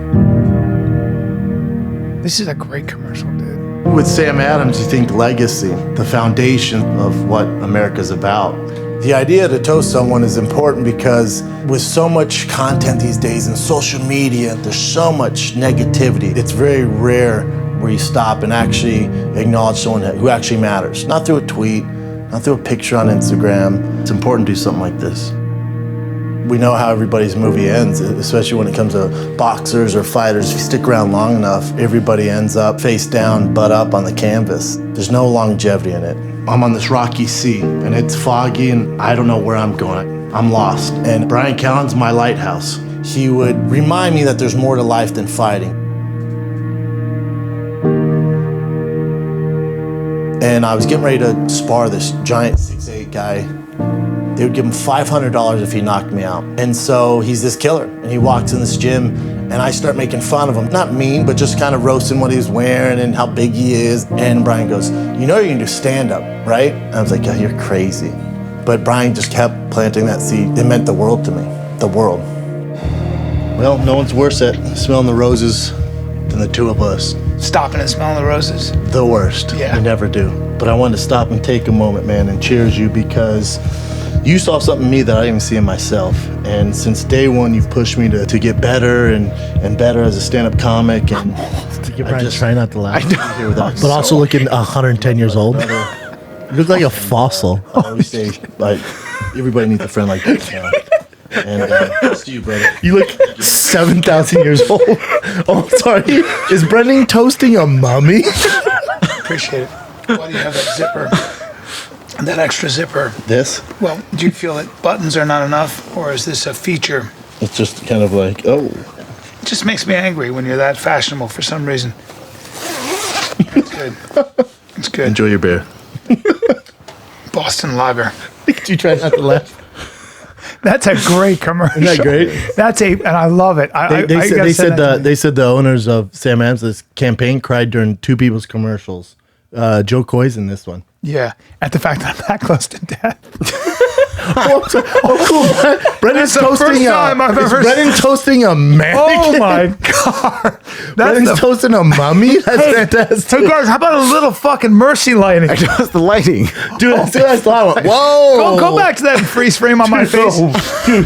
This is a great commercial, dude. With Sam Adams, you think legacy, the foundation of what America's about. The idea to toast someone is important because with so much content these days and social media, there's so much negativity. It's very rare where you stop and actually acknowledge someone who actually matters. Not through a tweet, not through a picture on Instagram. It's important to do something like this. We know how everybody's movie ends, especially when it comes to boxers or fighters. If you stick around long enough, everybody ends up face down, butt up on the canvas. There's no longevity in it. I'm on this rocky sea, and it's foggy, and I don't know where I'm going. I'm lost. And Bryan Callen's my lighthouse. He would remind me that there's more to life than fighting. And I was getting ready to spar this giant 6'8" guy. They would give him $500 if he knocked me out. And so he's this killer, and he walks in this gym, and I start making fun of him. Not mean, but just kind of roasting what he was wearing and how big he is. And Bryan goes, you know you can do stand-up, right? And I was like, yeah, you're crazy. But Bryan just kept planting that seed. It meant the world to me, the world. Well, no one's worse at smelling the roses than the two of us. Stopping and smelling the roses. The worst. Yeah. We never do. But I wanted to stop and take a moment, man, and cheers you because you saw something in me that I didn't even see in myself. And since day one, you've pushed me to get better and better as a stand-up comic. And I just try not to laugh. But also looking 110 years old. You look like a fossil. I always say, everybody needs a friend like this now. And it's you, brother. You look 7,000 years old. Oh, sorry. Is Brendan toasting a mummy? Appreciate it. Why do you have that zipper? That extra zipper. This? Well, do you feel that buttons are not enough, or is this a feature? It's just kind of like, oh. It just makes me angry when you're that fashionable for some reason. It's good. It's good. Enjoy your beer. Boston Lager. You try not to laugh. That's a great commercial. Isn't that great? And I love it. They said the owners of Sam Adams' campaign cried during two people's commercials. Joe Coy's in this one. Yeah, at the fact that I'm that close to death. Oh, cool. Brendan's That's the toasting first time I've ever Brendan toasting a mannequin. Oh my god! Brendan's toasting a mummy. That's fantastic. Hey guys, how about a little fucking mercy lighting? Just the lighting. Dude, as soon as I saw it, I went, whoa. Go back to that freeze frame on my face.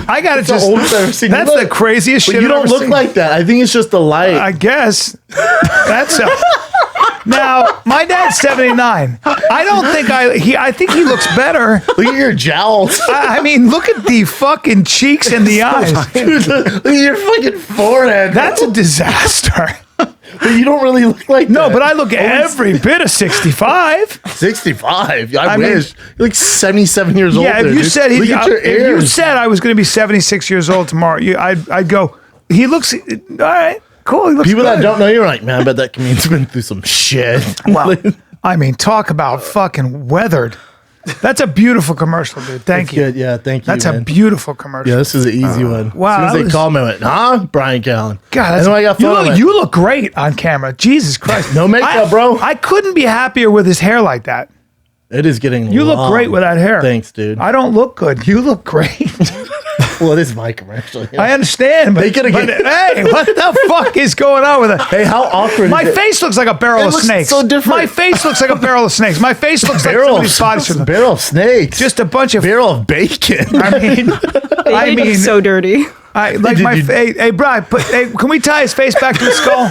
I gotta It's the just. oldest I've ever seen. That's You the look- craziest But shit. you I've don't ever look seen. like that. I think it's just the light. I guess. That's now. My dad's 79. I don't think I think he looks better. Look at your jowls. I mean, look at the fucking cheeks and the eyes. Dude, look at your fucking forehead. That's a disaster. But you don't really look like No, that. but I look every bit of 65. 65. I I mean- wish. You're like 77 years old. Yeah, if you said look at your if you ears. said I was going to be 76 years old tomorrow, I'd go. He looks all right. Cool. He looks People that good. don't know you are like, man, I bet that comedian's been through some shit. Well, I mean, talk about fucking weathered. That's a beautiful commercial, dude. Thank you. Good. Yeah, thank you. That's a man. beautiful commercial. Yeah, this is an easy one. wow, As soon that as they was- called me, I went, huh? Brian Callen. God, and then I got phone. you look great on camera. Jesus Christ. No makeup, bro. I couldn't be happier with his hair like that. It is getting You look long. great with that hair. Thanks, dude. I don't look good. You look great. Well, it is my commercial. You know? I understand, but, They coulda but get- hey, what the fuck is going on with it? Hey, how awkward My is it? face looks like a barrel It of looks snakes. so different. My face looks like a barrel of snakes. My face looks like Barrel somebody's body surgery. barrel of snakes. Just a bunch of. barrel of bacon. I mean, so dirty. I like my. Hey, Brian, can we tie his face back to his skull?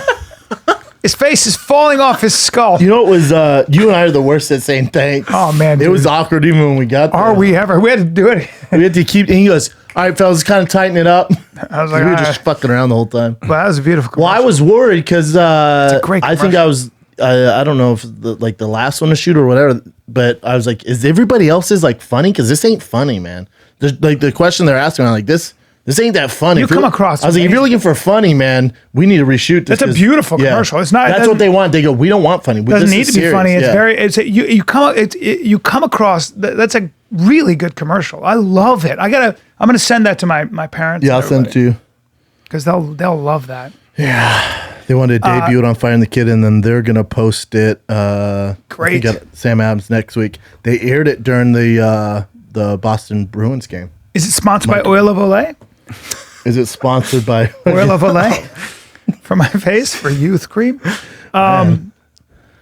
His face is falling off his skull. You know, it was you and I are the worst at saying thanks. Oh, man, it dude. was awkward even when we got there. Are we ever? We had to do it. We had to keep. And he goes, "All right, fellas, kind of tighten it up." I was we like, were all just right. fucking around the whole time. Well, that was a beautiful. Well, I commercial. was worried because a great I think commercial. I was. I don't know if the last one to shoot or whatever, but I was like, "Is everybody else's like funny? Because this ain't funny, man." There's, like the question they're asking, I'm like, "This ain't that funny." You If you're- come across I was like, "If you're amazing. looking for funny, man, we need to reshoot this." That's a 'cause- beautiful commercial. It's not- it That's doesn't- what they want. They go, "We don't want funny. It doesn't This need is to be serious." funny. It's Yeah. very. It's you come across. That's a really good commercial. I love it. I'm gonna send that to my parents. Yeah, I'll send it to you. because they'll love that. They wanted to debut it on Fire and the Kid, and then they're gonna post it. Great. I think at Sam Adams next week. They aired it during the Boston Bruins game. Is it sponsored by Oil of Olay? Is it sponsored by? Oil of Olay for my face for youth cream.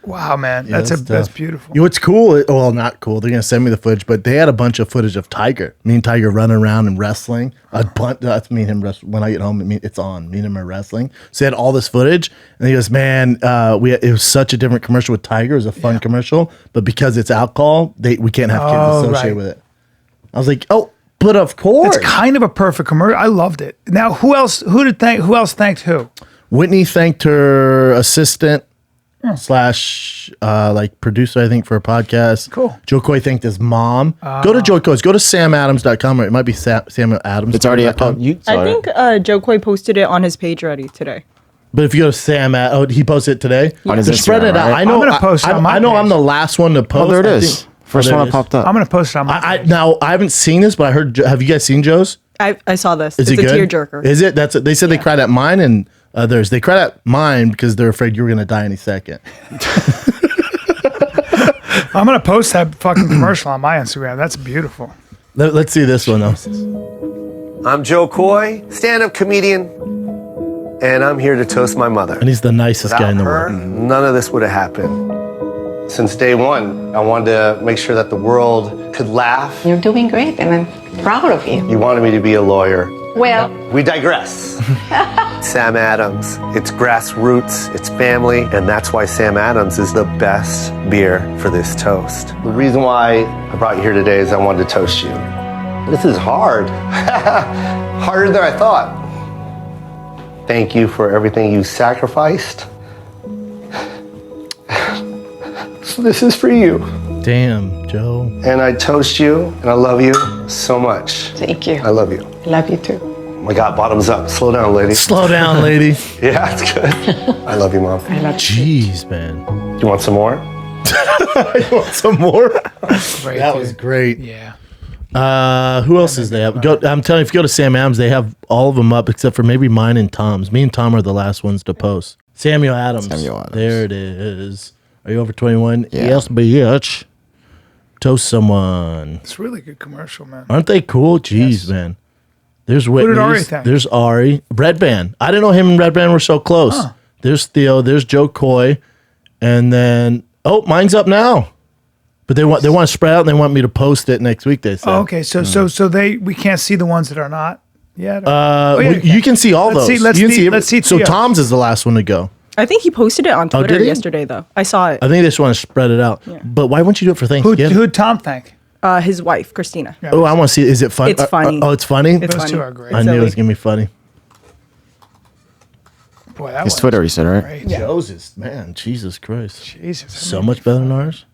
Wow, man, Yeah, that's tough. beautiful. You know what's cool? Well, not cool. They're gonna send me the footage, but they had a bunch of footage of Tiger. Me and Tiger running around and wrestling. That's me and him wrestling. When I get home, it's on. Me and him are wrestling. So they had all this footage, and he goes, "Man, it was such a different commercial with Tiger. It was a fun commercial, but because it's alcohol, we can't have kids Oh, associated right. with it." I was like, "Oh, but of course." It's kind of a perfect commercial. I loved it. Now, who else thanked who? Whitney thanked her assistant / like producer, I think, for a podcast. Cool. Joe Coy thanked his mom. Go to Joe Coy's. Go to samadams.com, or it might be Sam Adams. It's already up. You saw I it. think Joe Coy posted it on his page already today. But if you go to he posted it today. On his Just spread Instagram, it out. right? I know. I'm gonna post it on my I know. I'm page. the last one to post. Oh, there it I is. think- First there one it that is. popped up. I'm gonna post it on my. Now I haven't seen this, but I heard. Have you guys seen Joe's? I saw this. Is It's it a good? tearjerker. Is it? They said they cried at mine and others. They cried at mine because they're afraid you were gonna die any second. I'm gonna post that fucking commercial on my Instagram. That's beautiful. Let's see this one though. I'm Joe Coy, stand-up comedian, and I'm here to toast my mother. And he's the nicest guy in the Without her, world. none of this would have happened. Since day one, I wanted to make sure that the world could laugh. You're doing great, and I'm proud of you. You wanted me to be a lawyer. Well, We digress. Sam Adams, it's grassroots, it's family, and that's why Sam Adams is the best beer for this toast. The reason why I brought you here today is I wanted to toast you. This is hard. Harder than I thought. Thank you for everything you sacrificed. So this is for you. Damn, Joe. And I toast you, and I love you so much. thank you. I love you. I love you too. Oh my God, bottoms up. Slow down, lady. Slow down, lady. Yeah, it's good. I love you, Mom. I love you. Jeez, man. You want some more? You want some more? Great, That dude. was great. Yeah. Who else is there? I'm telling you, if you go to Sam Adams, they have all of them up except for maybe mine and Tom's. Me and Tom are the last ones to post. Samuel Adams. Samuel Adams. There it is. Are you over 21? Yeah. Yes, bitch. Toast someone. It's a really good commercial, man. Aren't they cool? Jeez, man. There's Whitney. did Ari think? There's Ari. Red Band. I didn't know him and Red Band were so close. Huh. There's Theo. There's Joe Coy. And then, mine's up now. But they want to spread out and they want me to post it next week, they said. Oh, okay. So we can't see the ones that are not yet? You can see all those. Let's see So Theo's. Tom's is the last one to go. I think he posted it on Twitter did he? yesterday, though. I saw it. I think they just want to spread it out. Yeah. But why wouldn't you do it for Thanksgiving? Who'd Tom thank? His wife, Christina. Yeah. I want to see. Is it funny? It's funny. It's funny? It's Those funny. two are great. I knew it was silly. going to be funny. Boy, that His was Twitter, he said, right? great. Yeah. Joe's man, Jesus Christ. Jesus. So much better than ours.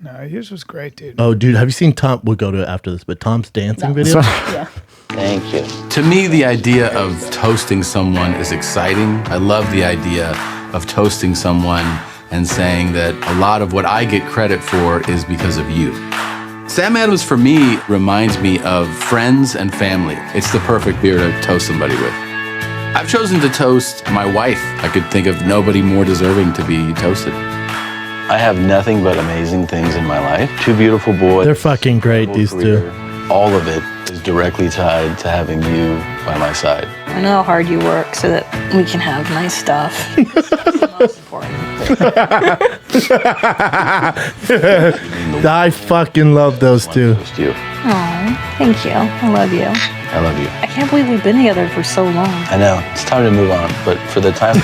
No, yours was great, dude. Oh, dude, have you seen Tom? We'll go to it after this, but Tom's dancing video? Yeah. Thank you. To me, the idea of toasting someone is exciting. I love the idea of toasting someone and saying that a lot of what I get credit for is because of you. Sam Adams, for me, reminds me of friends and family. It's the perfect beer to toast somebody with. I've chosen to toast my wife. I could think of nobody more deserving to be toasted. I have nothing but amazing things in my life. 2 beautiful boys. They're fucking great, these two. All of it is directly tied to having you by my side. I know how hard you work so that we can have nice stuff. It's the most important. I fucking love those two. Toast you. Oh, thank you. I love you. I love you. I can't believe we've been together for so long. I know. It's time to move on, but for the time...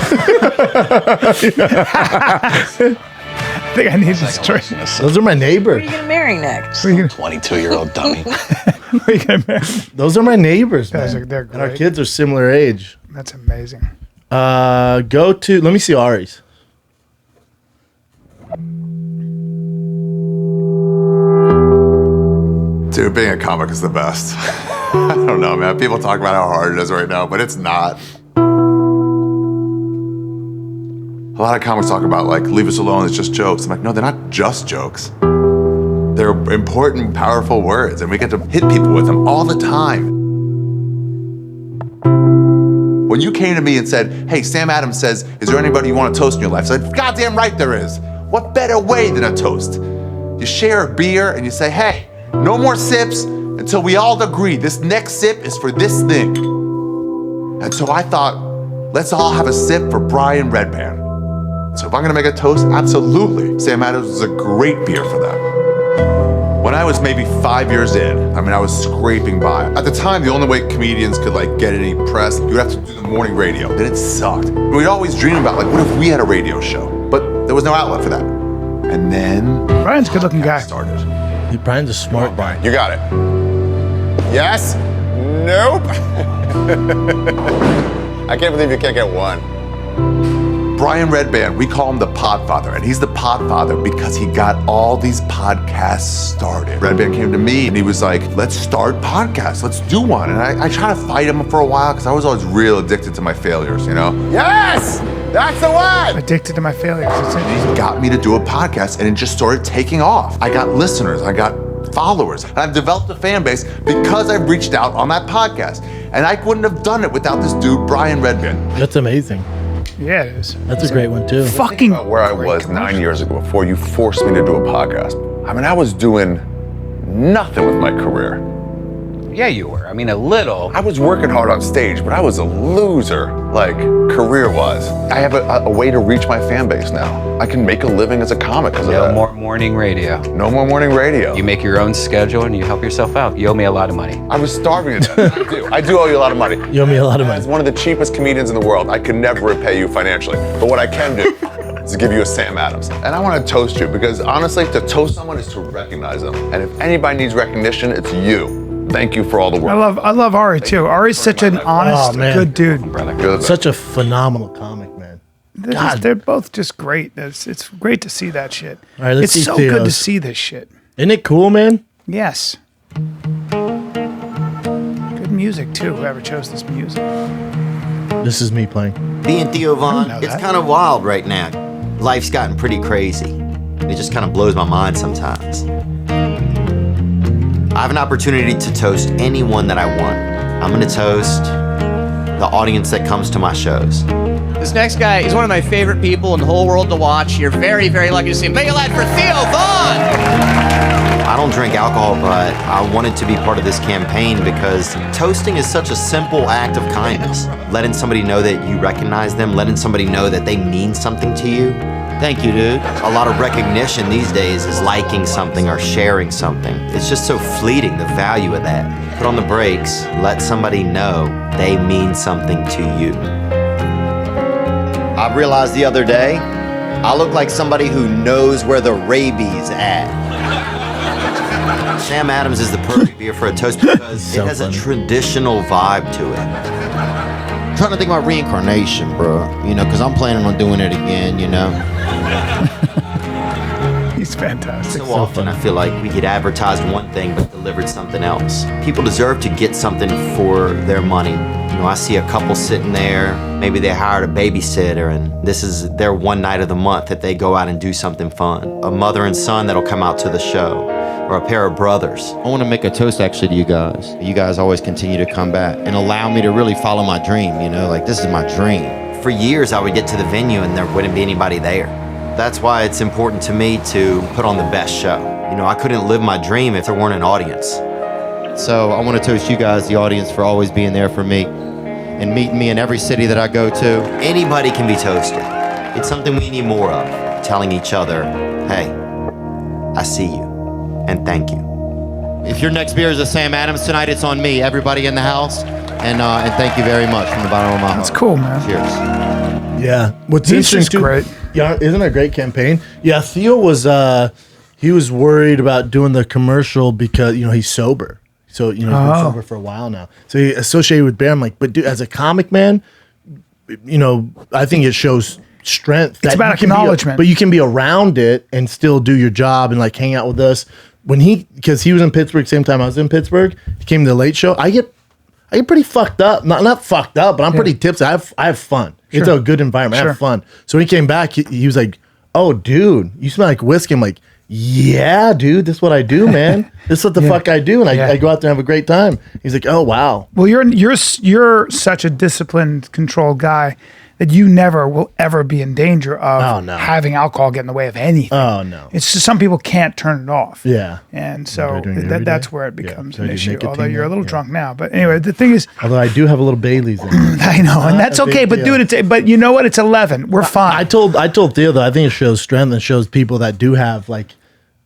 I think I need to straight. Those are my Who are neighbors. you going to marry next? 22-year-old dummy. Where you gonna marry? Those are my neighbors, Guys man. are- they're And our great. kids are similar age. That's amazing. Go to, let me see Ari's. Dude, being a comic is the best. I don't know, man. People talk about how hard it is right now, but it's not. A lot of comics talk about, like, leave us alone, it's just jokes. I'm like, no, they're not just jokes. They're important, powerful words, and we get to hit people with them all the time. When you came to me and said, hey, Sam Adams says, is there anybody you want to toast in your life? I said, goddamn right there is. What better way than a toast? You share a beer and you say, hey, no more sips until we all agree this next sip is for this thing. And so I thought, let's all have a sip for Bryan Red Band. So if I'm gonna make a toast, absolutely. Sam Adams is a great beer for that. When I was maybe 5 years in, I was scraping by. At the time, the only way comedians could get any press, you would have to do the morning radio. Then it sucked. We'd always dream about what if we had a radio show? But there was no outlet for that. And then Brian's a good-looking guy. started. Dude, Brian's a smart guy. You got it. Yes? Nope. I can't believe you can't get one. Bryan Red Band, we call him the Podfather, and he's the Podfather because he got all these podcasts started. Red Band came to me and he was like, let's start podcasts, let's do one. And I tried to fight him for a while because I was always real addicted to my failures, you know? Yes! That's the one! Addicted to my failures. That's it. He got me to do a podcast and it just started taking off. I got listeners, I got followers, and I've developed a fan base because I've reached out on that podcast. And I wouldn't have done it without this dude, Bryan Red Band. That's amazing. Yeah, it is. That's a great one, too. Fucking About where I great was commercial. 9 years ago before you forced me to do a podcast. I was doing nothing with my career. Yeah, you were. I mean, a little. I was working hard on stage, but I was a loser, career-wise. I have a way to reach my fan base now. I can make a living as a comic because of No that. more morning radio. No more morning radio. You make your own schedule and you help yourself out. You owe me a lot of money. I was starving to death. I do owe you a lot of money. You owe me a lot of As money. one of the cheapest comedians in the world, I can never repay you financially. But what I can do is give you a Sam Adams. And I want to toast you because honestly, to toast someone is to recognize them. And if anybody needs recognition, it's you. Thank you for all the work. I love Ari too. Ari's such an honest, Oh, man. good dude. Good. Such a phenomenal comic, man. They're both just great. It's great to see that shit. All right, let's It's see so good to Theo's. see this shit. Isn't it cool, man? Yes. Good music too. Whoever chose this music. This is me playing. Being Theo Von, know it's that. kind of wild right now. Life's gotten pretty crazy. It just kind of blows my mind sometimes. I have an opportunity to toast anyone that I want. I'm gonna toast the audience that comes to my shows. This next guy is one of my favorite people in the whole world to watch. You're very, very lucky to see him. Make a loud for Theo Von! I don't drink alcohol, but I wanted to be part of this campaign because toasting is such a simple act of kindness. Letting somebody know that you recognize them, letting somebody know that they mean something to you. Thank you, dude. A lot of recognition these days is liking something or sharing something. It's just so fleeting, the value of that. Put on the brakes, let somebody know they mean something to you. I realized the other day, I look like somebody who knows where the rabies at. Sam Adams is the perfect beer for a toast because it has a traditional vibe to it. I'm trying to think about reincarnation, bro. You know, because I'm planning on doing it again, you know. He's fantastic. So often I feel like we get advertised one thing but delivered something else. People deserve to get something for their money. You know, I see a couple sitting there, maybe they hired a babysitter and this is their one night of the month that they go out and do something fun. A mother and son that'll come out to the show, or a pair of brothers. I want to make a toast actually to you guys. You guys always continue to come back and allow me to really follow my dream, you know, like this is my dream. For years I would get to the venue and there wouldn't be anybody there. That's why it's important to me to put on the best show. You know, I couldn't live my dream if there weren't an audience. So I want to toast you guys, the audience, for always being there for me and meeting me in every city that I go to. Anybody can be toasted. It's something we need more of. Telling each other, hey, I see you, and thank you. If your next beer is a Sam Adams tonight, it's on me, everybody in the house. And thank you very much from the bottom of my heart. That's cool, man. Cheers. Yeah. What's He's interesting just too, great. Yeah, isn't it a great campaign? Yeah, Theo was he was worried about doing the commercial because, you know, he's sober. So, you know, he's been sober for a while now. So he associated with beer. I'm like, but dude, as a comic man, you know, I think it shows strength. It's about acknowledgement. But you can be around it and still do your job and like hang out with us. Because he was in Pittsburgh, same time I was in Pittsburgh, he came to the Late Show. I get pretty fucked up. Not fucked up, but I'm pretty tipsy. I have fun. Sure. It's a good environment. I have fun. So when he came back, he was like, "Oh, dude, you smell like whiskey." I'm like, "Yeah, dude, this is what I do, man. This is what the fuck I do." And I go out there and have a great time. He's like, "Oh, wow." Well, you're such a disciplined, controlled guy that you never will ever be in danger of having alcohol get in the way of anything. Oh, no. It's just some people can't turn it off. Yeah. And so that's where it becomes an issue. nicotine Although you're a little yeah. drunk now. But anyway, the thing is... Although I do have a little Bailey's in it. I know, and that's okay. But dude, but you know what? It's 11. We're fine. I told Theo, though, I think it shows strength and shows people that do have, like,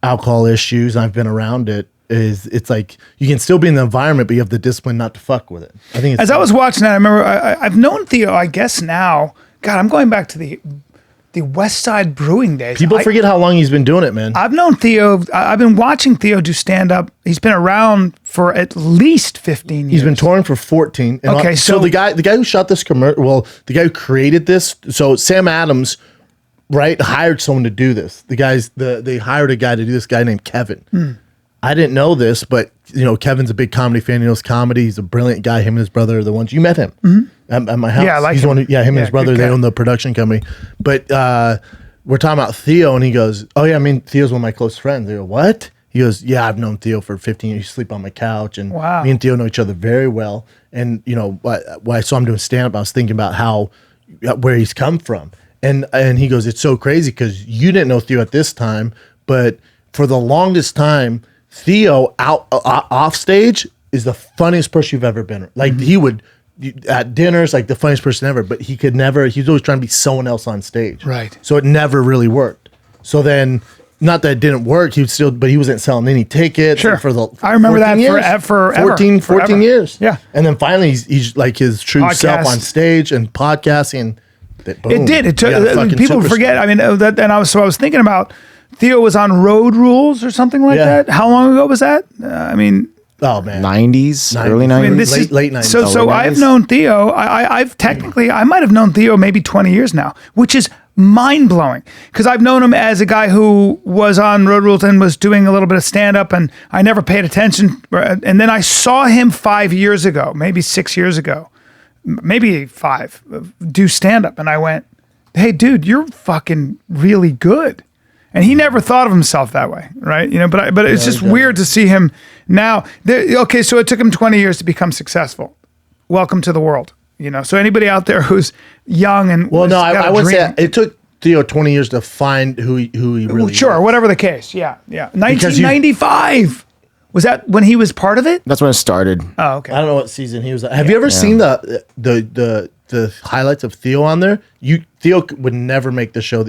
alcohol issues, and I've been around it, it's like you can still be in the environment, but you have the discipline not to fuck with it. I think it's as I was watching that, I remember I've known Theo, I guess now. God, I'm going back to the West Side Brewing days. People forget how long he's been doing it, man. I've known Theo. I've been watching Theo do stand up. He's been around for at least 15 years. He's been touring for 14. And okay, so the guy who shot this commercial, well, the guy who created this, so Sam Adams, right, hired someone to do this. They hired a guy to do this, guy named Kevin. I didn't know this, but you know, Kevin's a big comedy fan. He knows comedy. He's a brilliant guy. Him and his brother are the ones you met him at my house. Yeah, I like He's him. One who, him and his brother. They own the production company. But we're talking about Theo, and he goes, "Oh yeah, I mean Theo's one of my close friends." They go, "What?" He goes, "Yeah, I've known Theo for 15 years. He sleep on my couch, and me and Theo know each other very well." And you know, when I saw him doing stand up, I was thinking about where he's come from, and he goes, "It's so crazy because you didn't know Theo at this time, but for the longest time." Theo off stage is the funniest person you've ever been. Like he would at dinners, like the funniest person ever, but he was always trying to be someone else on stage. Right. So it never really worked. So then, not that it didn't work, but he wasn't selling any tickets. Sure. I remember that forever. 14 years. Yeah. And then finally he's like his true self on stage and podcasting. It did. It took people forget. I mean, I was thinking about Theo was on Road Rules or something like that. How long ago was that? I mean, oh man, 90s, early 90s, I mean, late 90s. So I've known Theo. I might have known Theo maybe 20 years now, which is mind blowing because I've known him as a guy who was on Road Rules and was doing a little bit of stand up, and I never paid attention. And then I saw him 5 years ago, maybe 6 years ago, maybe 5, do stand up, and I went, "Hey, dude, you're fucking really good." And he never thought of himself that way, right? You know, but it's just weird to see him now. Okay, so it took him 20 years to become successful. Welcome to the world, you know. So anybody out there who's young and I would say it took Theo 20 years to find who he really Sure, is. whatever the case. Yeah. Because you- 1995. Was that when he was part of it? That's when it started. Oh, okay. I don't know what season he was at. Have you ever seen the highlights of Theo on there? Theo would never make the show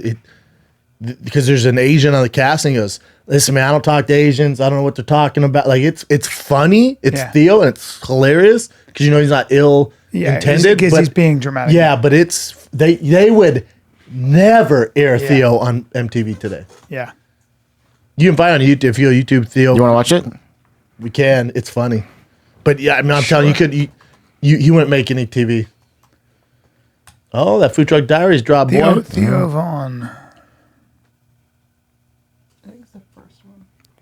because there's an Asian on the cast, and he goes, "Listen, man, I don't talk to Asians. I don't know what they're talking about." Like it's funny. It's Theo, and it's hilarious because he's not ill intended. Because he's being dramatic. Yeah, but it's they would never air Theo on MTV today. Yeah. You can find it on YouTube if you go YouTube Theo. You want to watch it? We can. It's funny, but yeah, I mean, I'm telling you, you wouldn't make any TV. Oh, that Food Truck Diaries dropped, boy. Theo Vaughn.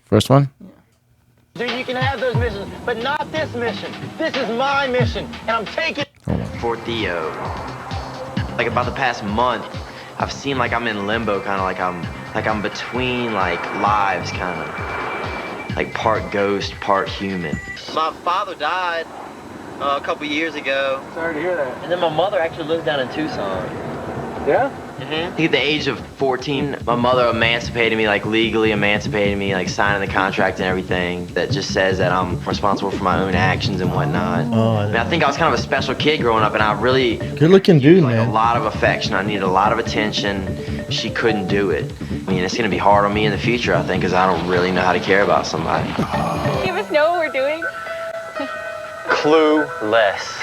First one? Dude, you can have those missions, but not this mission. This is my mission, and I'm taking. For Theo, like about the past month, I've seen like I'm in limbo, kind of like I'm between like lives, kind of like part ghost, part human. My father died a couple years ago. Sorry to hear that. And then my mother actually lives down in Tucson. Yeah? I think at the age of 14, my mother emancipated me, like legally emancipated me, like signing the contract and everything that just says that I'm responsible for my own actions and whatnot. Oh, I think I was kind of a special kid growing up, and I really good looking dude, man. A lot of affection. I needed a lot of attention. She couldn't do it. I mean, it's gonna be hard on me in the future, I think, because I don't really know how to care about somebody. Do you us know what we're doing? Clueless.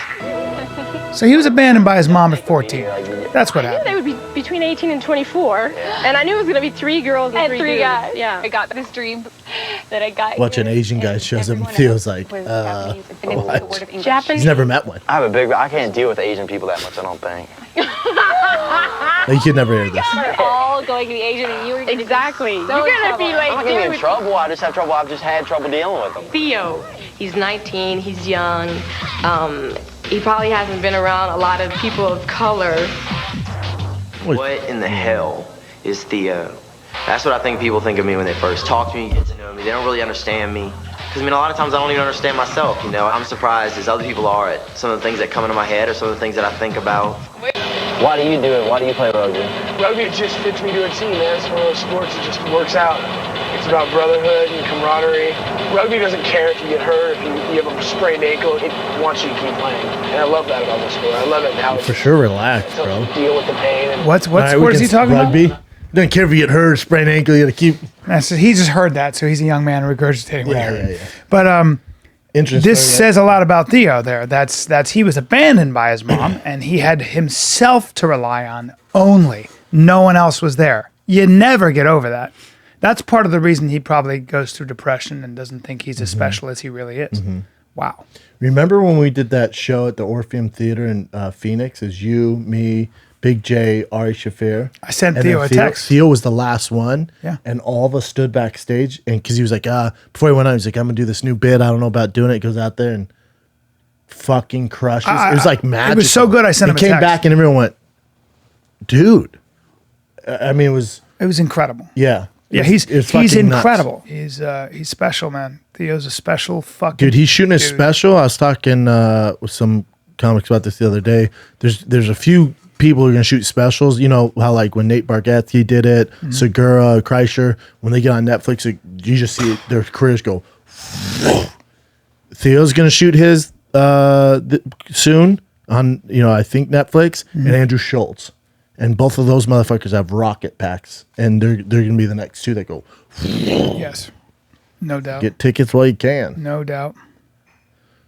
So he was abandoned by his mom at 14. That's what I knew happened. they would be between 18 and 24, and I knew it was gonna be 3 girls and 3 dudes. guys. Yeah. I got this dream that I got. Watch an Asian guy shows up and Theo's like, what? He's never met one. I have a big. I can't deal with Asian people that much. I don't think. You could never hear this. We're all going to be Asian, and you're exactly. You're gonna be like, I'm not getting in trouble. I just have trouble. I've just had trouble dealing with them. Theo, he's 19. He's young. He probably hasn't been around a lot of people of color. What in the hell is Theo? That's what I think people think of me when they first talk to me, get to know me. They don't really understand me. Because, I mean, a lot of times I don't even understand myself, you know? I'm surprised as other people are at some of the things that come into my head or some of the things that I think about. Why do you do it? Why do you play rugby? Rugby just fits me to a T, man. It's one of those sports that just works out. It's about brotherhood and camaraderie. Rugby doesn't care if you get hurt, if you have a sprained ankle. It wants you to keep playing. And I love that about this sport. I love it how For sure, relax, bro. deal with the pain. And What sport is he talking rugby? about? Doesn't care if you get hurt, sprained ankle, you gotta keep. He just heard that, so he's a young man regurgitating what he heard. Yeah. But Interesting. this says a lot about Theo there. That's he was abandoned by his mom, and he had himself to rely on only. No one else was there. You never get over that. That's part of the reason he probably goes through depression and doesn't think he's as special as he really is. Wow. Remember when we did that show at the Orpheum Theater in Phoenix? Is you, me, Big J, Ari Shafir. I sent And Theo then a text. Theo was the last one. Yeah. And all of us stood backstage, and because he was like, before he went on, he was like, I'm gonna do this new bit. I don't know about doing it. He goes out there and fucking crushes. It was like magic. It was so good. I sent him a came text. back and everyone went, dude. I mean, it was incredible. Yeah. Yeah, It was he's fucking nuts. incredible. He's special, man. Theo's a special fucking Dude, he's shooting his dude. special. I was talking with some comics about this the other day. There's a few people who are gonna shoot specials. You know how like when Nate Bargatze did it, Segura, Kreischer, when they get on Netflix, you just see their careers go. Theo's gonna shoot his soon on I think Netflix, and Andrew Schultz. And both of those motherfuckers have rocket packs, and they're gonna be the next two that go. Yes, no doubt. Get tickets while you can. No doubt.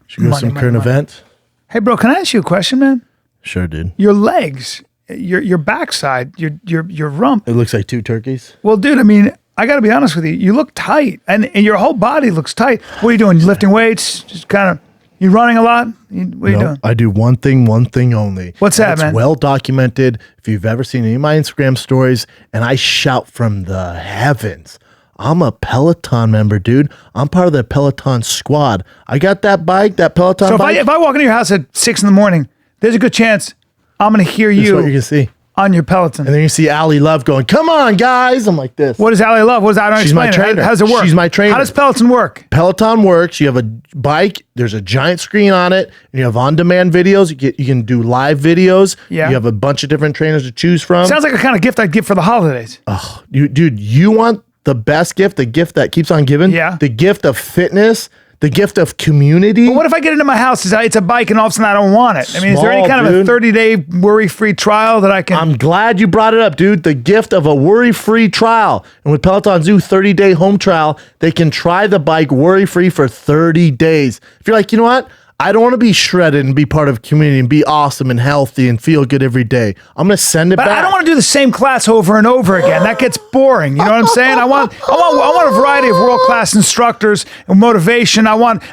Should we go to some current events? Hey, bro, can I ask you a question, man? Sure, dude. Your legs, your backside, your rump. It looks like two turkeys. Well, dude, I mean, I got to be honest with you. You look tight, and your whole body looks tight. What are you doing? You lifting weights? Just kind of. You running a lot? What are you doing? I do one thing only. What's that, man? It's well documented. If you've ever seen any of my Instagram stories, and I shout from the heavens, I'm a Peloton member, dude. I'm part of the Peloton squad. I got that bike, that Peloton So bike. if I walk into your house at 6 a.m, there's a good chance I'm going to hear This is you. what you're gonna see. on your Peloton. And then you see Allie Love going, come on, guys. I'm like this. What is Allie Love? What is that? I don't She's my explain it. trainer. How does it work? She's my trainer. How does Peloton work? Peloton works. You have a bike. There's a giant screen on it. And you have on-demand videos. You can do live videos. Yeah. You have a bunch of different trainers to choose from. Sounds like a kind of gift I'd give for the holidays. Oh, dude, you want the best gift, the gift that keeps on giving? Yeah. The gift of fitness, the gift of community. But what if I get into my house? It's a bike and all of a sudden I don't want it? I mean, is there any kind of a 30-day worry-free trial that I can... I'm glad you brought it up, dude. The gift of a worry-free trial. And with Peloton Zoo 30-day home trial, they can try the bike worry-free for 30 days. If you're like, you know what? I don't want to be shredded and be part of community and be awesome and healthy and feel good every day. I'm going to send it back. I don't want to do the same class over and over again. That gets boring. You know what I'm saying? I want a variety of world-class instructors and motivation. I want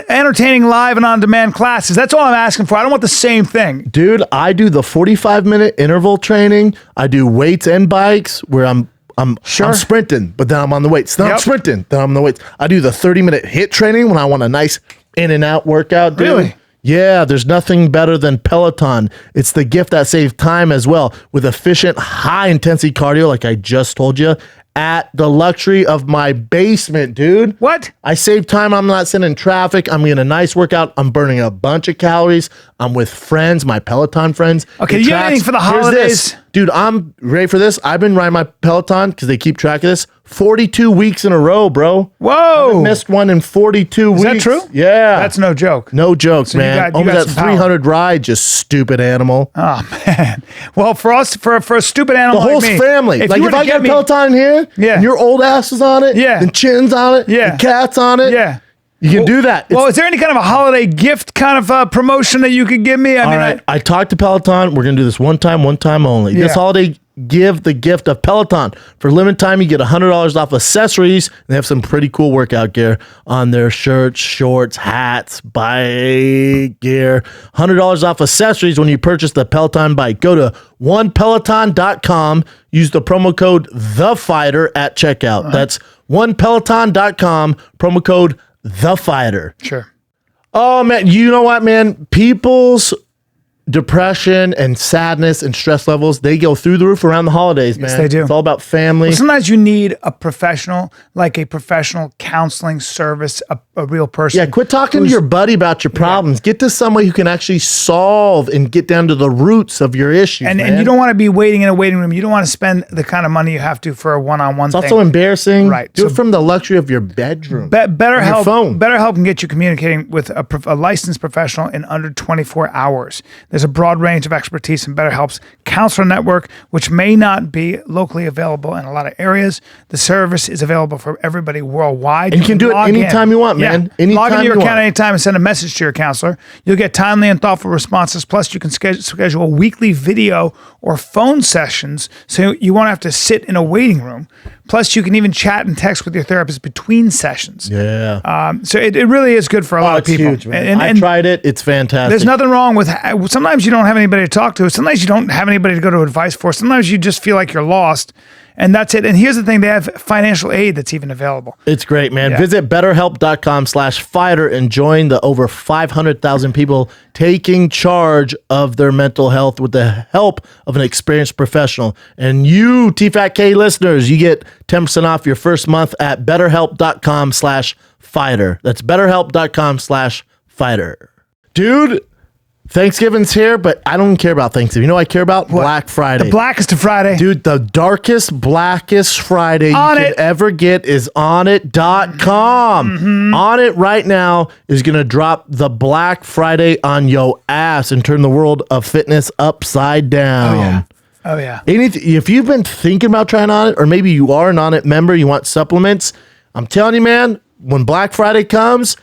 entertaining live and on-demand classes. That's all I'm asking for. I don't want the same thing. Dude, I do the 45-minute interval training. I do weights and bikes where I'm sprinting, but then I'm on the weights. Then I'm sprinting, then I'm on the weights. I do the 30-minute HIIT training when I want a nice in and out workout, dude. Really? Yeah, there's nothing better than Peloton. It's the gift that saves time as well with efficient, high-intensity cardio, like I just told you, at the luxury of my basement, dude. What? I save time. I'm not sitting in traffic. I'm getting a nice workout. I'm burning a bunch of calories. I'm with friends, my Peloton friends. Okay, It you got tracks- anything for the Here's this. holidays? Dude, I'm ready for this. I've been riding my Peloton because they keep track of this. 42 weeks in a row, bro. Whoa. I haven't missed one in 42 weeks. Is that true? Yeah. That's no joke. No joke, So you man. got Almost some at 300 rides, just stupid animal. Oh, man. Well, for us, for a stupid animal The whole like me, family. Like you if were to I get got me- Peloton here, Yeah. and your old ass is on it, Yeah. and Chin's on it, Yeah. and Cat's on it, Yeah. you can do that. Well, is there any kind of a holiday gift kind of promotion that you could give me? All right, I talked to Peloton. We're going to do this one time only. Yeah. This holiday, give the gift of Peloton. For limited time, you get $100 off accessories. They have some pretty cool workout gear on their shirts, shorts, hats, bike gear. $100 off accessories when you purchase the Peloton bike. Go to onepeloton.com. Use the promo code THEFIGHTER at checkout. That's onepeloton.com, promo code THEFIGHTER. Sure. Oh, man. You know what, man? People's depression and sadness and stress levels, they go through the roof around the holidays, man. Yes, they do. It's all about family. Well, sometimes you need a professional, like a professional counseling service, a real person. Yeah, quit talking to who's- your buddy about your problems. Get to somebody who can actually solve and get down to the roots of your issues, And man. you don't want to be waiting in a waiting room. You don't want to spend the kind of money you have to for a one-on-one It's thing. also embarrassing. Right. Do So- it from the luxury of your bedroom. BetterHelp, phone. BetterHelp can get you communicating with a licensed professional in under 24 hours. There's a broad range of expertise in BetterHelp's counselor network, which may not be locally available in a lot of areas. The service is available for everybody worldwide. And you can do it log in. anytime you want, man. Anytime log into your you account want. anytime and send a message to your counselor. You'll get timely and thoughtful responses. Plus, you can schedule weekly video or phone sessions, so you won't have to sit in a waiting room. Plus, you can even chat and text with your therapist between sessions. Yeah. So it really is good for a lot of It's people. huge, man. I tried it. It's fantastic. There's nothing wrong with. Sometimes you don't have anybody to talk to. Sometimes you don't have anybody to go to advice for. Sometimes you just feel like you're lost, and that's it. And here's the thing: they have financial aid that's even available. It's great, man. Yeah. Visit betterhelp.com/fighter and join the over 500,000 people taking charge of their mental health with the help of an experienced professional. And you, TFATK listeners, you get 10% off your first month at betterhelp.com/fighter. That's betterhelp.com/fighter. Dude, Thanksgiving's here, but I don't care about Thanksgiving. You know what I care about? Black Friday. The blackest of Friday. Dude, the darkest, blackest Friday you can ever get is Onnit.com. Mm-hmm. Onnit right now is going to drop the Black Friday on yo ass and turn the world of fitness upside down. Oh yeah. Anything, if you've been thinking about trying Onnit, or maybe you are an Onnit member, you want supplements, I'm telling you, man, when Black Friday comes,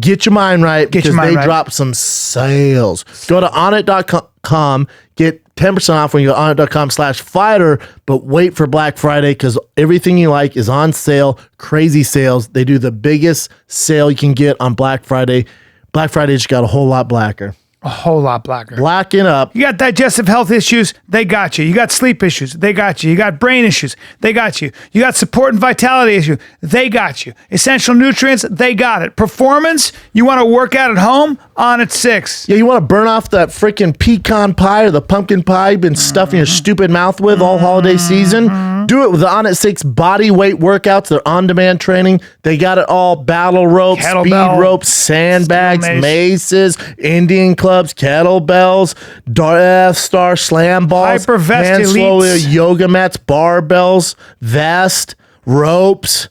get your mind right because they drop some sales. Go to onnit.com, get 10% off when you go to onnit.com/fighter, but wait for Black Friday because everything you like is on sale. Crazy sales. They do the biggest sale you can get on Black Friday. Black Friday just got a whole lot blacker. A whole lot blacker. Blacking up. You got digestive health issues, they got you. You got sleep issues, they got you. You got brain issues, they got you. You got support and vitality issues, they got you. Essential nutrients, they got it. Performance, you want to work out at home? on at 6. Yeah, you want to burn off that freaking pecan pie or the pumpkin pie you've been stuffing your stupid mouth with all holiday season? Do it with the On at 6 body weight workouts. They're on-demand training. They got it all. Battle ropes, Kettlebell, speed ropes, sandbags, steel mace. maces, Indian clubs, kettlebells, Death Star slam balls, Hypervest hand elites. slowly, yoga mats, barbells, vest, ropes.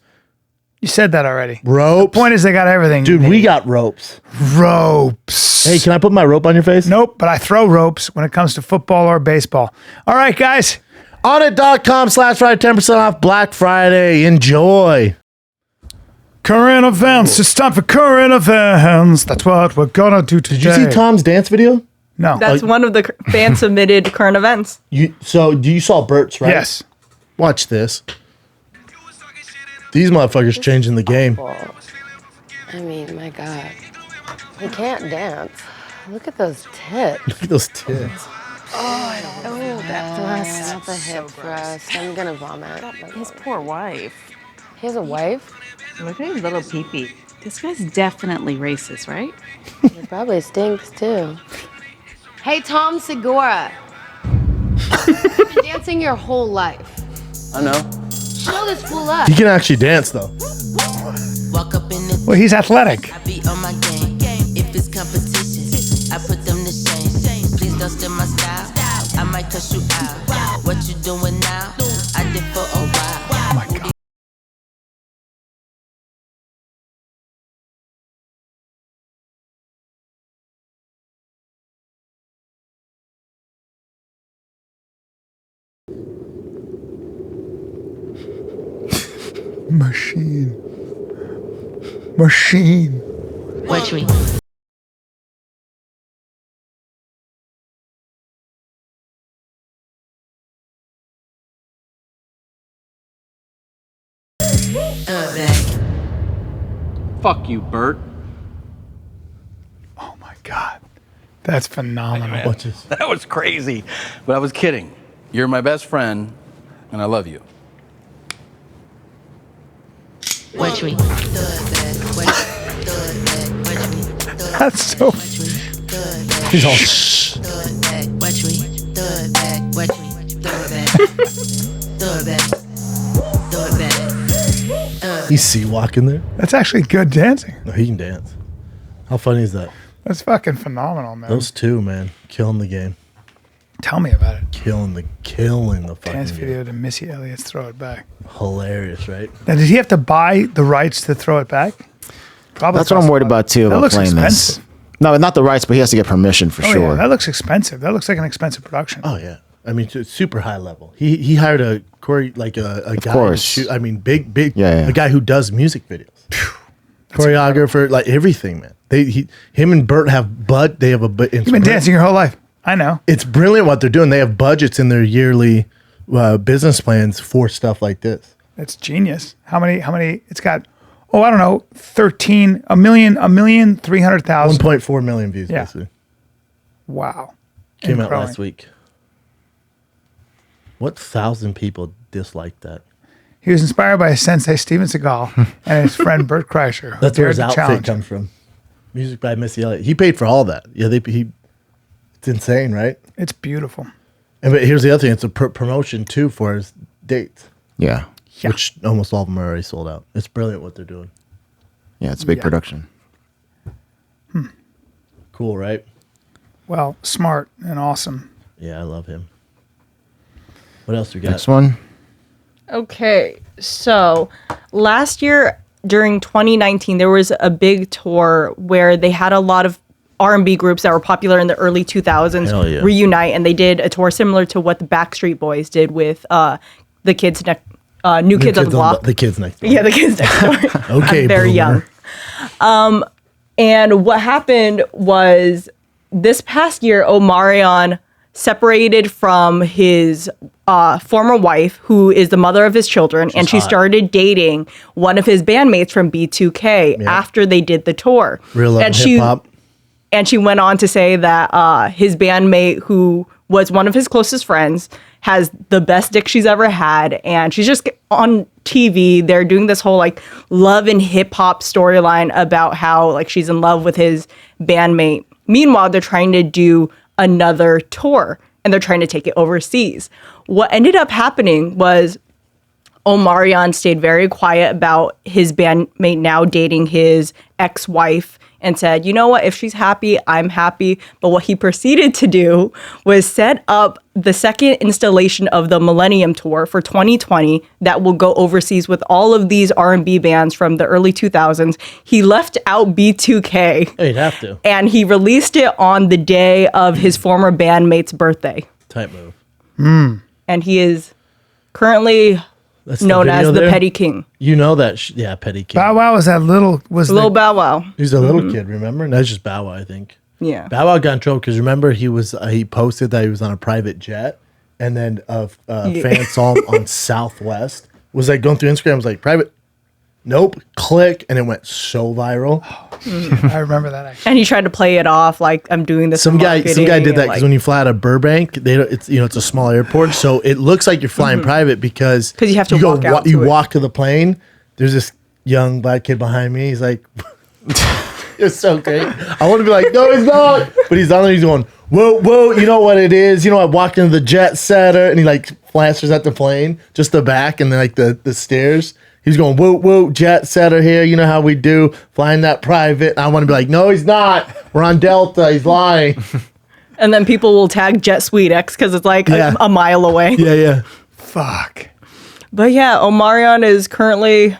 You said that already. Ropes. The point is they got everything. Dude, we got ropes. Ropes. Hey, can I put my rope on your face? Nope, but I throw ropes when it comes to football or baseball. All right, guys. Onnit.com/Friday, 10% off Black Friday. Enjoy. Current events. It's time for current events. That's what we're gonna do today. Did you see Tom's dance video? No. That's one of the fan submitted current events. You saw Bert's, right? Yes. Watch this. These motherfuckers changing the game. I mean, my God. He can't dance. Look at those tits. Look at those tits. Oh, that thrust. Not the hip thrust. I'm gonna vomit. His poor wife. He has a wife? Look at his little peepee. This guy's definitely racist, right? He probably stinks too. Hey, Tom Segura. You've been dancing your whole life. I know. Show this fool up. He can actually dance, though. Well, he's athletic. If it's competition, I put them to shame. Please don't steal my style. I might cuss you out. What you doing now? I did for a while. Oh my God. Machine. Watch me. Fuck you, Bert. Oh my God. That's phenomenal. Watch this. That was crazy. But I was kidding. You're my best friend, and I love you. Watch me. That's so. He's all shh. Watch me. Throw it back. Watch me. Throw it back. Throw it back. Throw it back. He's sea walking there. That's actually good dancing. No, he can dance. How funny is that? That's fucking phenomenal, man. Those two, man, killing the game. Tell me about it. Killing the fucking Dance game. video to Missy Elliott's "Throw It Back." Hilarious, right? Now, did he have to buy the rights to throw it back? Probably. That's what I'm worried about too. That About looks playing expensive. this. No, not the rights, but he has to get permission for Oh, sure. yeah, that looks expensive. That looks like an expensive production. Oh yeah. I mean, it's super high level. He hired a guy. course. To shoot, I mean, big. Yeah. A guy who does music videos. Choreographer, like everything, man. Him and Bert have They have a. You've been dancing your whole life. I know. It's brilliant what they're doing. They have budgets in their yearly business plans for stuff like this. That's genius. How many? It's got. Oh, I don't know. 1,300,000. 1.4 million views, Yeah. basically. Wow. Came And out growing. last week. What 1,000 people disliked that? He was inspired by his sensei Steven Seagal and his friend Bert Kreischer. who That's where his dared to outfit challenge him. comes from. Music by Missy Elliott. He paid for all that. Yeah, it's insane, right? It's beautiful. And but here's the other thing: it's a promotion too for his dates. Yeah. Which almost all of them are already sold out. It's brilliant what they're doing. Yeah, it's a big production. Cool, right? Well, smart and awesome. Yeah, I love him. What else we got? Next one. Okay, so last year during 2019, there was a big tour where they had a lot of R&B groups that were popular in the early 2000s Hell yeah. reunite, and they did a tour similar to what the Backstreet Boys did with the kids next, New Kids on the Block. The kids next door. Yeah, the kids next door. Okay, I'm very boomer. young. And what happened was this past year, Omarion separated from his former wife, who is the mother of his children, and she hot. started dating one of his bandmates from B2K after they did the tour. Real love and hip hop. And she went on to say that his bandmate, who was one of his closest friends, has the best dick she's ever had, and she's just on TV. They're doing this whole like love and hip hop storyline about how like she's in love with his bandmate. Meanwhile, they're trying to do another tour and they're trying to take it overseas. What ended up happening was Omarion stayed very quiet about his bandmate now dating his ex-wife and said, you know what, if she's happy, I'm happy. But what he proceeded to do was set up the second installation of the Millennium Tour for 2020 that will go overseas with all of these R&B bands from the early 2000s. He left out B2K. Oh, you'd have to. And he released it on the day of his former bandmate's birthday. Type move. And he is currently That's the known as video the there? Petty King. You know that, Petty King. Bow Wow was that little Lil Bow Wow. He's a little kid, remember? And that's just Bow Wow, I think. Yeah. Bow Wow got in trouble because remember he posted that he was on a private jet, and then a fan saw him on Southwest. Was like going through Instagram, was like private. Nope. Click, and it went so viral. I remember that actually. And he tried to play it off like I'm doing this. Some guy did that because like, when you fly out of Burbank, it's a small airport, so it looks like you're flying private because you have to walk out you to it. walk to the plane. There's this young black kid behind me. He's like, it's so great. I want to be like, no, he's not. But he's on there. He's going, whoa, whoa. You know what it is? You know, I walked into the jet setter, and he like flashes at the plane, just the back, and then like the stairs. He's going, whoa, whoa, jet setter here. You know how we do, flying that private. And I want to be like, no, he's not. We're on Delta. He's lying. And then people will tag Jet Suite X because it's like a mile away. Yeah. Fuck. But yeah, Omarion is currently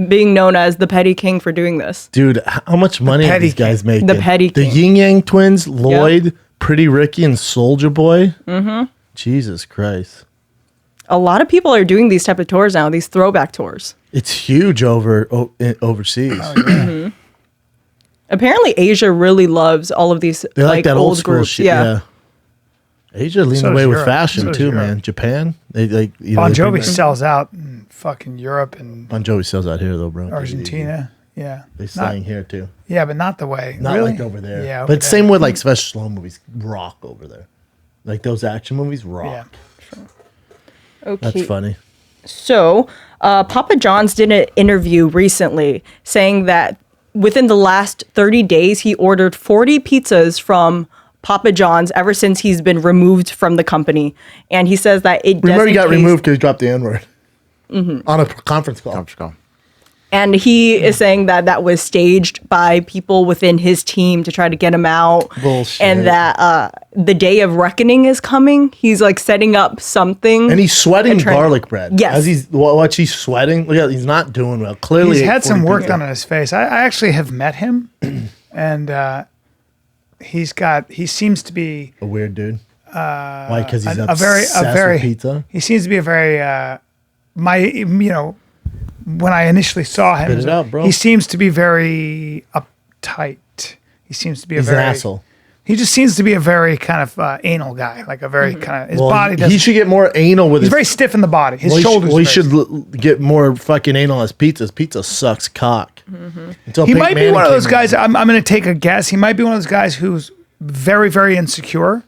being known as the Petty King for doing this. Dude, how much money are these guys making? The Petty The King. Yin Yang Twins, Lloyd, Pretty Ricky, and Soulja Boy. Mm-hmm. Jesus Christ. A lot of people are doing these type of tours now, these throwback tours. It's huge overseas. Mhm. Apparently, Asia really loves all of these They like that old school groups. shit. Yeah. Asia leaned So away does with Europe. fashion So does too, Europe. man. Japan, they like Bon they bring Jovi that- sells out in fucking Europe and Bon Jovi sells out here though, bro. Argentina. Yeah. They Not- slang here too. Yeah, but not the way. Not really? like over there. Yeah. But same with like special slow movies rock over there. Like those action movies rock. Okay. That's funny. So, Papa John's did an interview recently saying that within the last 30 days, he ordered 40 pizzas from Papa John's ever since he's been removed from the company. And he says that it Remember, he doesn't got taste- removed because he dropped the N word Mhm. on a conference call. And he is saying that that was staged by people within his team to try to get him out. Bullshit. And that the day of reckoning is coming. He's like setting up something. And he's sweating and trying- garlic bread. Yes. As he's watch, he's sweating. Look at, he's not doing well. Clearly, He's ate had some 40 work pizza. done on his face. I actually have met him, and he seems to be a weird dude. Why? Because he's a obsessed very with pizza. He seems to be a very when I initially saw him, Spit it out, bro. he seems to be very uptight. He seems to be He's a an very asshole. He just seems to be a very kind of anal guy, like a very kind of his Well, body. he Doesn't, should get more anal with he's his. very stiff in the body. His well, shoulders. He very should get more fucking anal on his pizzas. Pizza sucks cock. Until He Pink might be Manning one of those came guys. I'm going to take a guess. He might be one of those guys who's very, very insecure,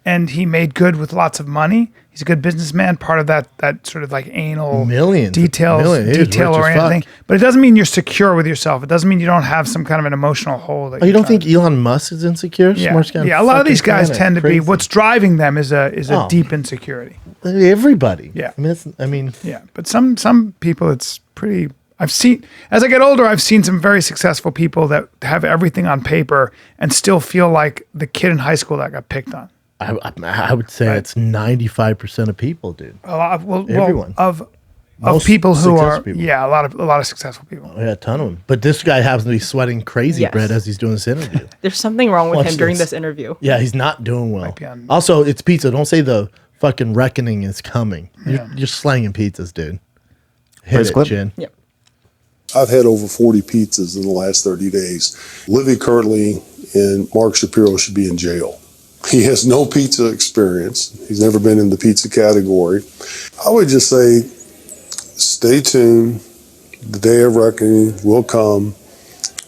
and he made good with lots of money. He's a good businessman. Part of that sort of like anal Millions. detail Millions. He was rich as oriented fuck. thing. But it doesn't mean you're secure with yourself. It doesn't mean you don't have some kind of an emotional hole. That Oh, you you're don't think Elon Musk is insecure? Yeah, Smartest guy on yeah. A lot of fucking these guys planet. tend to be. Crazy. What's driving them is a Oh. deep insecurity. Everybody. Yeah. I mean, Yeah, but some people, it's pretty. I've seen as I get older, I've seen some very successful people that have everything on paper and still feel like the kid in high school that got picked on. I would say it's 95% of people, dude. A lot of Everyone. of Most people who successful are people. yeah, a lot of successful people. Oh, yeah, a ton of them. But this guy happens to be sweating crazy Yes. bread as he's doing this interview. There's something wrong with Watch him during this. this interview. Yeah, he's not doing well. be on- Also, it's pizza. Don't say the fucking reckoning is coming. You're slanging pizzas, dude. Hit it, Jen. Yep. I've had over 40 pizzas in the last 30 days. Livy currently and Mark Shapiro should be in jail. He has no pizza experience. He's never been in the pizza category. I would just say, stay tuned. The day of reckoning will come.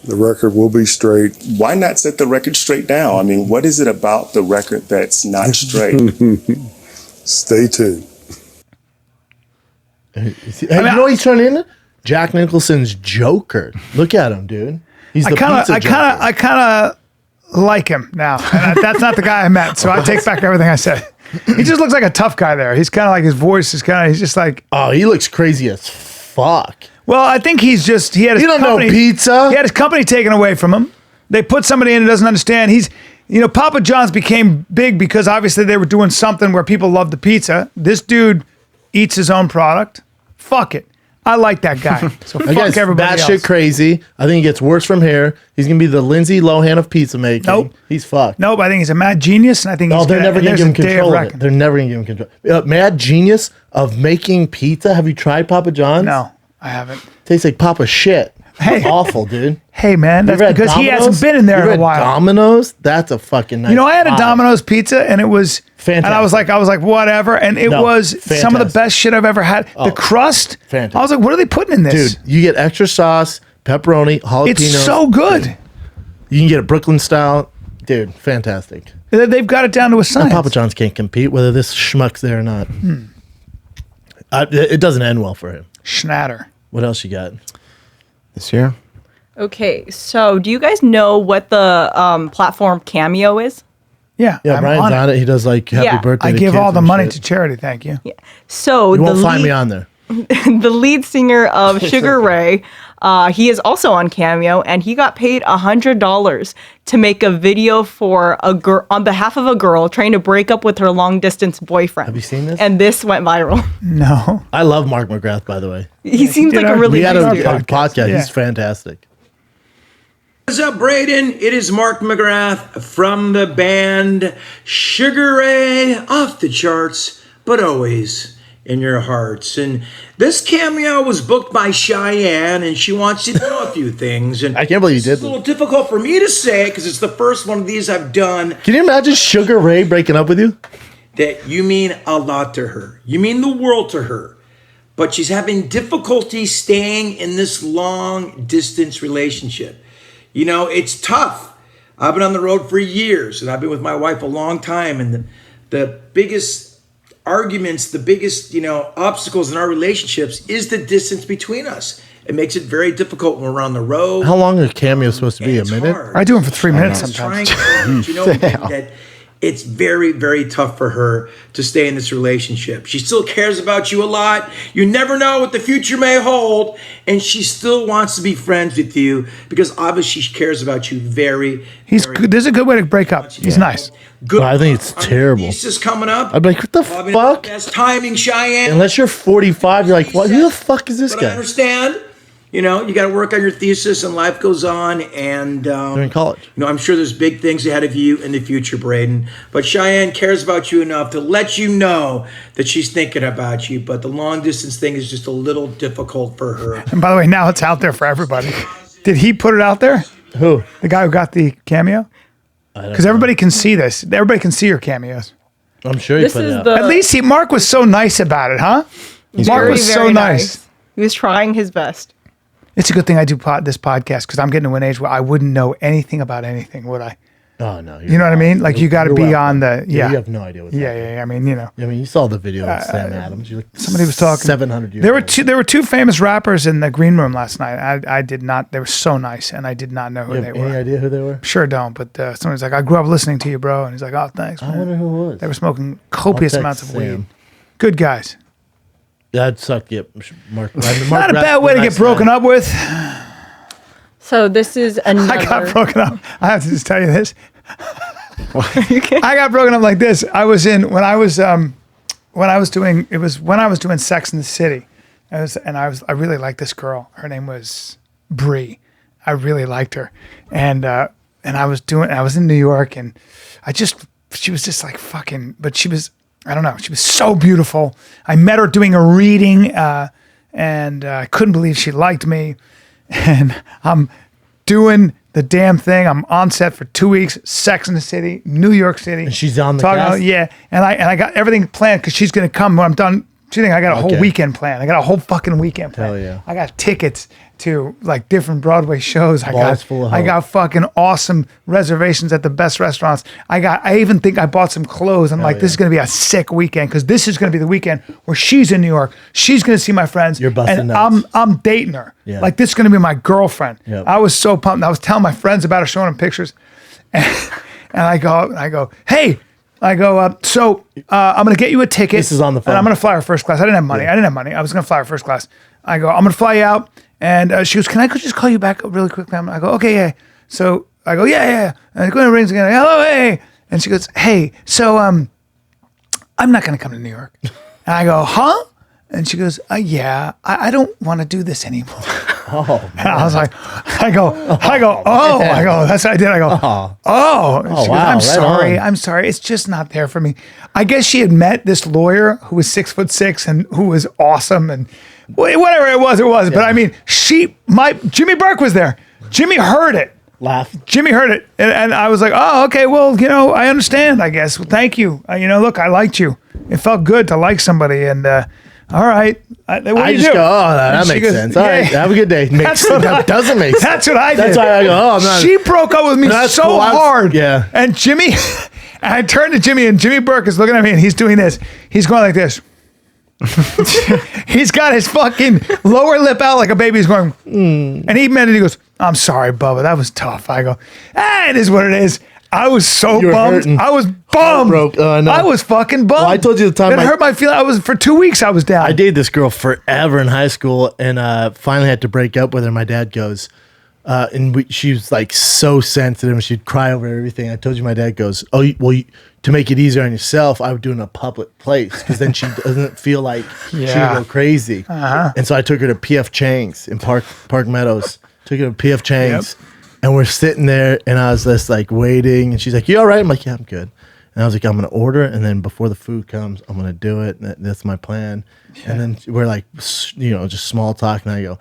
The record will be straight. Why not set the record straight now? I mean, what is it about the record that's not straight? Stay tuned. You know what he's turning into? Jack Nicholson's Joker. Look at him, dude. He's the pizza Joker. I kind of like him now. And that's not the guy I met, so I take back everything I said. He just looks like a tough guy there. He's kind of like, his voice is kind of, he's just like. Oh, he looks crazy as fuck. Well, I think he had his don't company, know pizza. He had his company taken away from him. They put somebody in who doesn't understand. Papa John's became big because obviously they were doing something where people love the pizza. This dude eats his own product. Fuck it. I like that guy. So fuck everybody else. That shit crazy. I think it gets worse from here. He's gonna be the Lindsay Lohan of pizza making. Nope. He's fucked. Nope. I think he's a mad genius, and I think they're never gonna give him control of it. They're never gonna give him control. Mad genius of making pizza. Have you tried Papa John's? No, I haven't. Tastes like Papa shit. Hey, awful, dude. Hey, man, that's because Domino's? he hasn't been in there in a while. Domino's? That's a fucking nice. I had a Domino's pizza, and it was fantastic. And I was like, whatever, and it was some of the best shit I've ever had. The crust, fantastic. I was like, what are they putting in this, dude? You get extra sauce, pepperoni, jalapenos. It's so good. You can get it Brooklyn style, dude. Fantastic. They've got it down to a science. And Papa John's can't compete whether this schmuck's there or not. It doesn't end well for him. Schnatter. What else you got? This year? Okay, so do you guys know what the platform Cameo is? Yeah, Yeah, Bryan's on it. He does like happy birthday. I to give kids all the and money shit. to charity. Thank you. Yeah. So You won't find me on there. The lead singer of Sugar Ray, he is also on Cameo, and he got paid $100 to make a video for a girl on behalf of a girl trying to break up with her long distance boyfriend. Have you seen this? And this went viral. No. I love Mark McGrath, by the way. He seems like a really We had a nice dude. podcast. Yeah. He's fantastic. What's up, Braden? It is Mark McGrath from the band Sugar Ray, off the charts, but always in your hearts. And this cameo was booked by Cheyenne, and she wants you to know a few things. And I can't believe you did it's a little difficult for me to say because it's the first one of these I've done. Can you imagine Sugar Ray breaking up with you? That you mean a lot to her. You mean the world to her. But she's having difficulty staying in this long distance relationship. It's tough. I've been on the road for years, and I've been with my wife a long time. And the biggest arguments, the biggest, obstacles in our relationships is the distance between us. It makes it very difficult when we're on the road. How long is a cameo supposed to be? A minute? hard. I do them for 3 minutes It's sometimes. that it's very, very tough for her to stay in this relationship. She still cares about you a lot. You never know what the future may hold. And she still wants to be friends with you because obviously she cares about you very, He's good. There's a good way to break up. He's nice. good. I think it's terrible. Easter's coming up. I'd be like, what the Probably fuck? not the best timing, Cheyenne. Unless you're 45, you're like, what? Who the fuck is this But I guy? understand. You got to work on your thesis and life goes on. And, You're in college. I'm sure there's big things ahead of you in the future, Braden. But Cheyenne cares about you enough to let you know that she's thinking about you. But the long distance thing is just a little difficult for her. And by the way, now it's out there for everybody. Did he put it out there? Who? The guy who got the cameo? Because everybody can see this. Everybody can see your cameos. I'm sure he This put it is out. the- At least Mark was so nice about it, huh? Mark Very, was so very nice. He was trying his best. It's a good thing I do this podcast because I'm getting to an age where I wouldn't know anything about anything, would I? Oh, no. You know what I mean? Like you got to You're be welcome. on the, You yeah. have no idea what's happening. Yeah. I mean, you saw the video of Sam Adams. You're like, somebody was talking. 700 years There were old. there were two famous rappers in the green room last night. I did not. They were so nice, and I did not know who You they have were. any idea who they were? Sure don't. But somebody's like, I grew up listening to you, bro, and he's like, oh, thanks, I man. wonder who it was. They were smoking copious I'll amounts of text weed. Sam. Good guys. Yeah, I'd suck to get Mark. Not a bad way to get broken up with. So this is another. I got broken up. I have to just tell you this. I got broken up like this. I was when I was doing Sex in the City. I really liked this girl. Her name was Bree. I really liked her, and I was in New York, and she was just like fucking. But she was, I don't know. She was so beautiful. I met her doing a reading, and I couldn't believe she liked me. And I'm doing the damn thing. I'm on set for 2 weeks. Sex in the City, New York City. And she's on the Talking cast? about, yeah. And I got everything planned because she's going to come when I'm done What do you think? I got a whole weekend planned. I got a whole fucking weekend planned. Hell yeah. I got tickets to like different Broadway shows. Balls full of I hope. got fucking awesome reservations at the best restaurants. I even think I bought some clothes. I'm like, this is gonna be a sick weekend because this is gonna be the weekend where she's in New York. She's gonna see my friends. You're busting and nuts. I'm dating her. Yeah. Like this is gonna be my girlfriend. Yep. I was so pumped. I was telling my friends about her, showing them pictures, and I go, hey. I go, so I'm going to get you a ticket. This is on the phone. And I'm going to fly her first class. I didn't have money. I was going to fly her first class. I go, I'm going to fly you out. And she goes, can I just call you back really quickly? I go, okay, yeah. So I go, yeah. And I go, rings again. Hello, hey. And she goes, hey, so I'm not going to come to New York. And I go, huh? And she goes, yeah, I don't want to do this anymore. Oh, and I was like, I go, that's what I did. I go, And she goes, wow, I'm right sorry. on. I'm sorry. It's just not there for me. I guess she had met this lawyer who was 6'6" and who was awesome and whatever it was. But I mean, Jimmy Burke was there. Jimmy heard it. Jimmy heard it. And I was like, oh, okay, well, I understand, I guess. Well, thank you. Look, I liked you. It felt good to like somebody. And, all right. What do you do? Go, that makes sense. All right, have a good day. That doesn't make sense. That's what I did. That's why I go, she broke up with me so cool. hard. Yeah. And Jimmy, and I turned to Jimmy, and Jimmy Burke is looking at me, and he's doing this. He's going like this. He's got his fucking lower lip out like a baby. He's going, And he meant it. He goes, I'm sorry, Bubba. That was tough. I go, it is what it is. I was so bummed. Hurting. I was bummed. I was fucking bummed. Well, I told you the time it hurt my feeling. For 2 weeks I was down. I dated this girl forever in high school, and finally had to break up with her. My dad goes, she was like so sensitive, and she'd cry over everything. I told you, my dad goes, to make it easier on yourself, I would do it in a public place because then she doesn't feel like she would go crazy. And so I took her to PF Chang's in Park Meadows. Took her to PF Chang's. Yep. And we're sitting there, and I was just like waiting, and she's like, "You all right?" I'm like, "Yeah, I'm good." And I was like, "I'm gonna order, and then before the food comes, I'm gonna do it. That's my plan." Yeah. And then we're like, just small talk, and I go,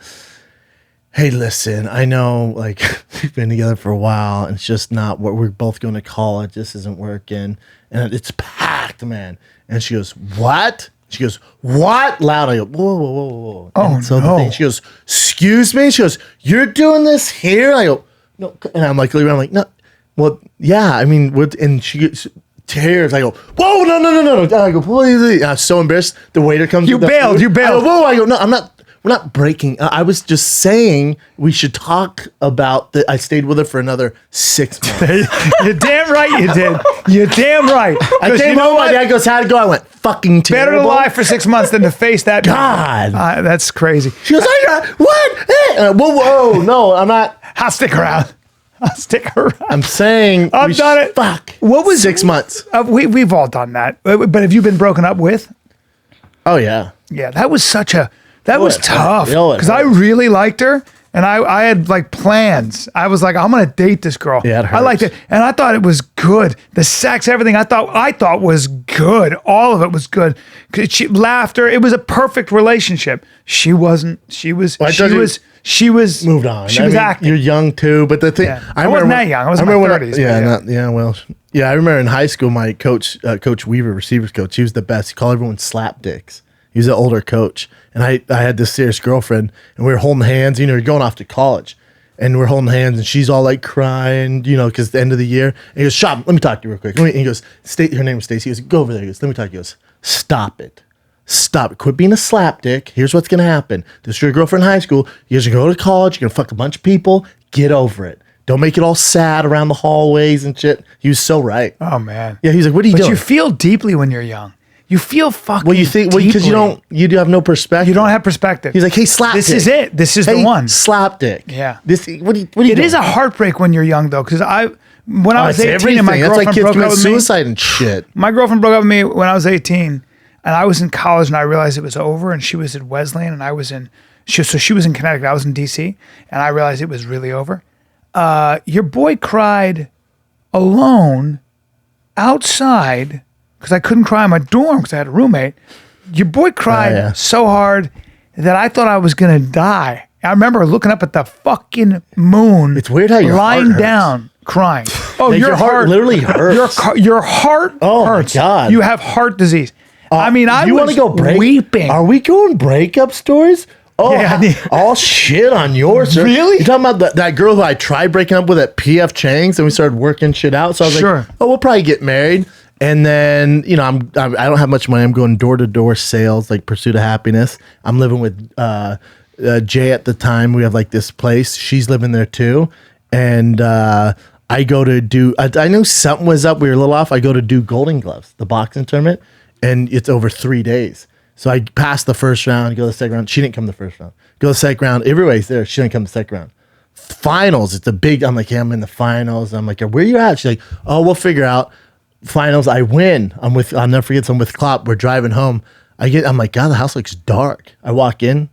"Hey, listen, I know like we've been together for a while, and it's just not what we're both going to college. This isn't working, and it's packed, man." And she goes, "What?" She goes, "What?" Loud. I go, whoa. Oh, and so the thing, she goes, "Excuse me?" She goes, "You're doing this here?" I go, "No." And I'm like, no. Well, yeah, I mean, and she gets tears. I go, "Whoa, no." I go, "Please." I'm so embarrassed. The waiter comes. You bailed. I go, "Whoa." I go, "No, I'm not. We're not breaking. I was just saying we should talk about that." I stayed with her for another 6 months. You're damn right you did. You're damn right. I came home, my dad goes, "How'd it go?" I went, "Fucking terrible." Better to lie for 6 months than to face that. God. That's crazy. She goes, "What?" Whoa, no, I'm not. I'll stick around. I'm saying I've done it. Fuck. What was 6 months? We've all done that. But have you been broken up with? Oh, yeah. Yeah, that was that was tough hurt. because I really liked her and I had like plans. I was like, I'm gonna date this girl. Yeah, it hurts. I liked it, and I thought it was good. The sex, everything I thought was good. All of it was good. Laughter. It was a perfect relationship. She wasn't. She was. She was moved on. She was acting. You're young too, but the thing I wasn't that young. I was in my 30s. I remember in high school, my coach, Coach Weaver, receivers coach, he was the best. He called everyone slap dicks. He was an older coach, and I had this serious girlfriend, and we were holding hands. You're going off to college, and we're holding hands, and she's all like crying, because the end of the year. And he goes, "Shop, let me talk to you real quick." And he goes, her name is Stacy. He goes, "Go over there." He goes, "Let me talk to you." He goes, "Stop it. Quit being a slapdick. Here's what's gonna happen. This is your girlfriend in high school. You guys are gonna go to college. You're gonna fuck a bunch of people. Get over it. Don't make it all sad around the hallways and shit." He was so right. Oh man. Yeah, he's like, "What are you doing?" But you feel deeply when you're young. You feel fucking. Well, you think because you do have no perspective. You don't have perspective. He's like, "Hey, slap. This dick. is it. This is the one. Slap dick." Yeah. What are you doing? It is a heartbreak when you're young though, because when I was 18 and my That's girlfriend like kids broke commit up with suicide and shit. My girlfriend broke up with me when I was 18, and I was in college, and I realized it was over, and she was at Wesleyan, and I was in. She was in Connecticut. I was in DC, and I realized it was really over. Your boy cried alone outside because I couldn't cry in my dorm because I had a roommate. Your boy cried so hard that I thought I was gonna die. I remember looking up at the fucking moon. It's weird how your lying heart hurts. down crying. Oh, Like, your heart literally hurts. Your heart hurts. My God. You have heart disease. I mean, I you was wanna go weeping. Are we going breakup stories? Oh, Yeah. all shit on yours. Sir. Really? You're talking about that girl who I tried breaking up with at PF Chang's, and we started working shit out. So I was Sure. like, oh, we'll probably get married. And then, I don't have much money. I'm going door to door sales, like Pursuit of Happiness. I'm living with Jay at the time. We have like this place. She's living there too. And I go to do, I knew something was up. We were a little off. I go to do Golden Gloves, the boxing tournament, and it's over 3 days. So I passed the first round, go to the second round. She didn't come the first round. Go to the second round. Everybody's there. She didn't come the second round. Finals. It's a big, I'm like, yeah, I'm in the finals. I'm like, where you at? She's like, oh, we'll figure out. Finals. I win. I'll never forget. I'm with Klopp. We're driving home. I'm like, God, the house looks dark. I walk in.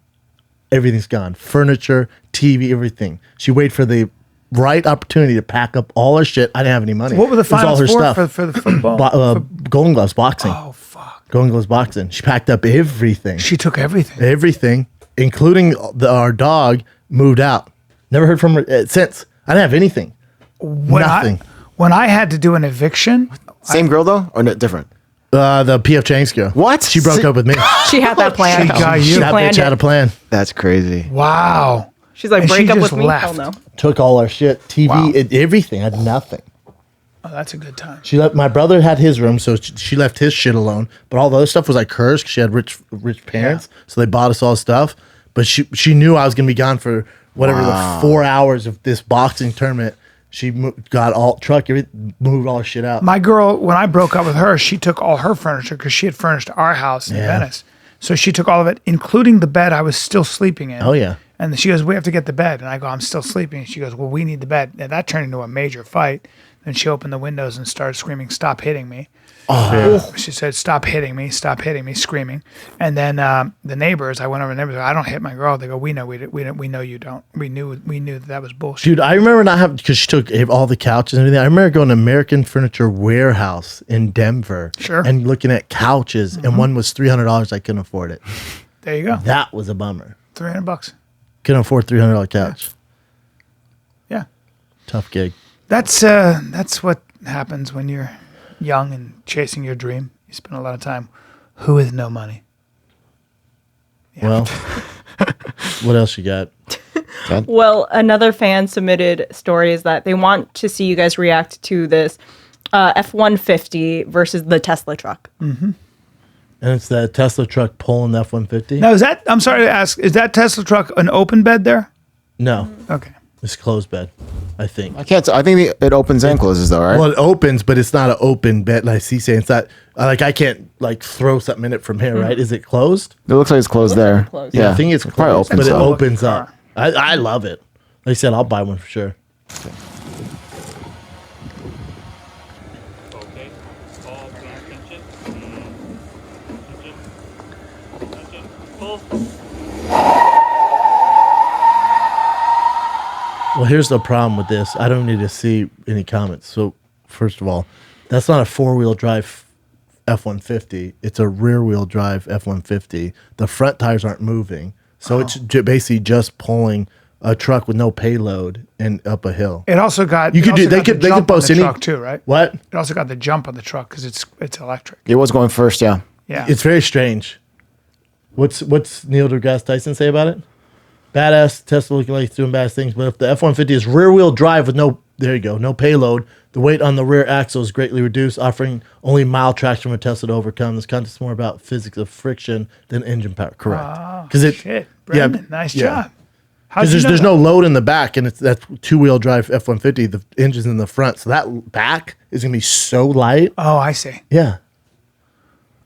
Everything's gone. Furniture, TV, everything. She waited for the right opportunity to pack up all her shit. I didn't have any money. What were the It was all finals her for, stuff. for the football? Golden Gloves boxing. Oh, fuck. Golden Gloves boxing. She packed up everything. She took everything. Everything, including our dog, moved out. Never heard from her since. I didn't have anything. Nothing. When I had to do an eviction. Same girl though, or no, different? The PF Chang's girl. What? She broke up with me. She had that plan. She got you. That bitch had a plan. That's crazy. Wow. She's like, And break she up just with me? left. Hell no. Took all our shit, TV, everything. I had nothing. Oh, that's a good time. She left. My brother had his room, so she left his shit alone. But all the other stuff was like hers. 'Cause she had rich parents, so they bought us all stuff. But she knew I was gonna be gone for whatever the 4 hours of this boxing tournament. She got moved all her shit out. My girl, when I broke up with her, she took all her furniture because she had furnished our house in Venice. So she took all of it, including the bed I was still sleeping in. Oh yeah. And she goes, we have to get the bed. And I go, I'm still sleeping. And she goes, well, we need the bed. And that turned into a major fight. Then she opened the windows and started screaming, stop hitting me. Oh. She said, stop hitting me, screaming. And then the neighbors, I went over to the neighbors, I don't hit my girl. They go, we know you don't. We knew that was bullshit. Dude, I remember not having, because she took all the couches and everything. I remember going to American Furniture Warehouse in Denver. Sure. And looking at couches, and one was $300. I couldn't afford it. There you go. That was a bummer. $300. Couldn't afford $300 couch. Yeah. Tough gig. That's what happens when you're young and chasing your dream. You spend a lot of time with no money. Well, what else you got? Well, another fan submitted stories that they want to see you guys react to this F-150 versus the Tesla truck. Mm-hmm. And it's that Tesla truck pulling the F-150? Now, I'm sorry to ask, is that Tesla truck an open bed there? No. Okay. It's closed bed, I think. I think it opens and closes though, right? Well, it opens, but it's not an open bed. Like he's saying, it's not like I can't like throw something in it from here, right? Is it closed? It looks like it's closed there. Closed. Yeah, I think it's probably closed, opens but it up. opens up. I love it. Like I said, I'll buy one for sure. Well, here's the problem with this. I don't need to see any comments. So, first of all, that's not a four-wheel drive F-150. It's a rear-wheel drive F-150. The front tires aren't moving. So it's basically just pulling a truck with no payload and up a hill. It also got They could post any truck too, right? What? It also got the jump on the truck because it's electric. It was going first, yeah. Yeah. It's very strange. What's Neil deGrasse Tyson say about it? Badass Tesla looking like it's doing bad things, but if the F-150 is rear-wheel drive with no payload, the weight on the rear axle is greatly reduced, offering only mild traction for Tesla to overcome. This content is more about physics of friction than engine power. Correct. Shit, Brandon, nice job. Because there's no load in the back, and that's two-wheel drive F-150. The engine's in the front, so that back is gonna be so light. Oh, I see. Yeah.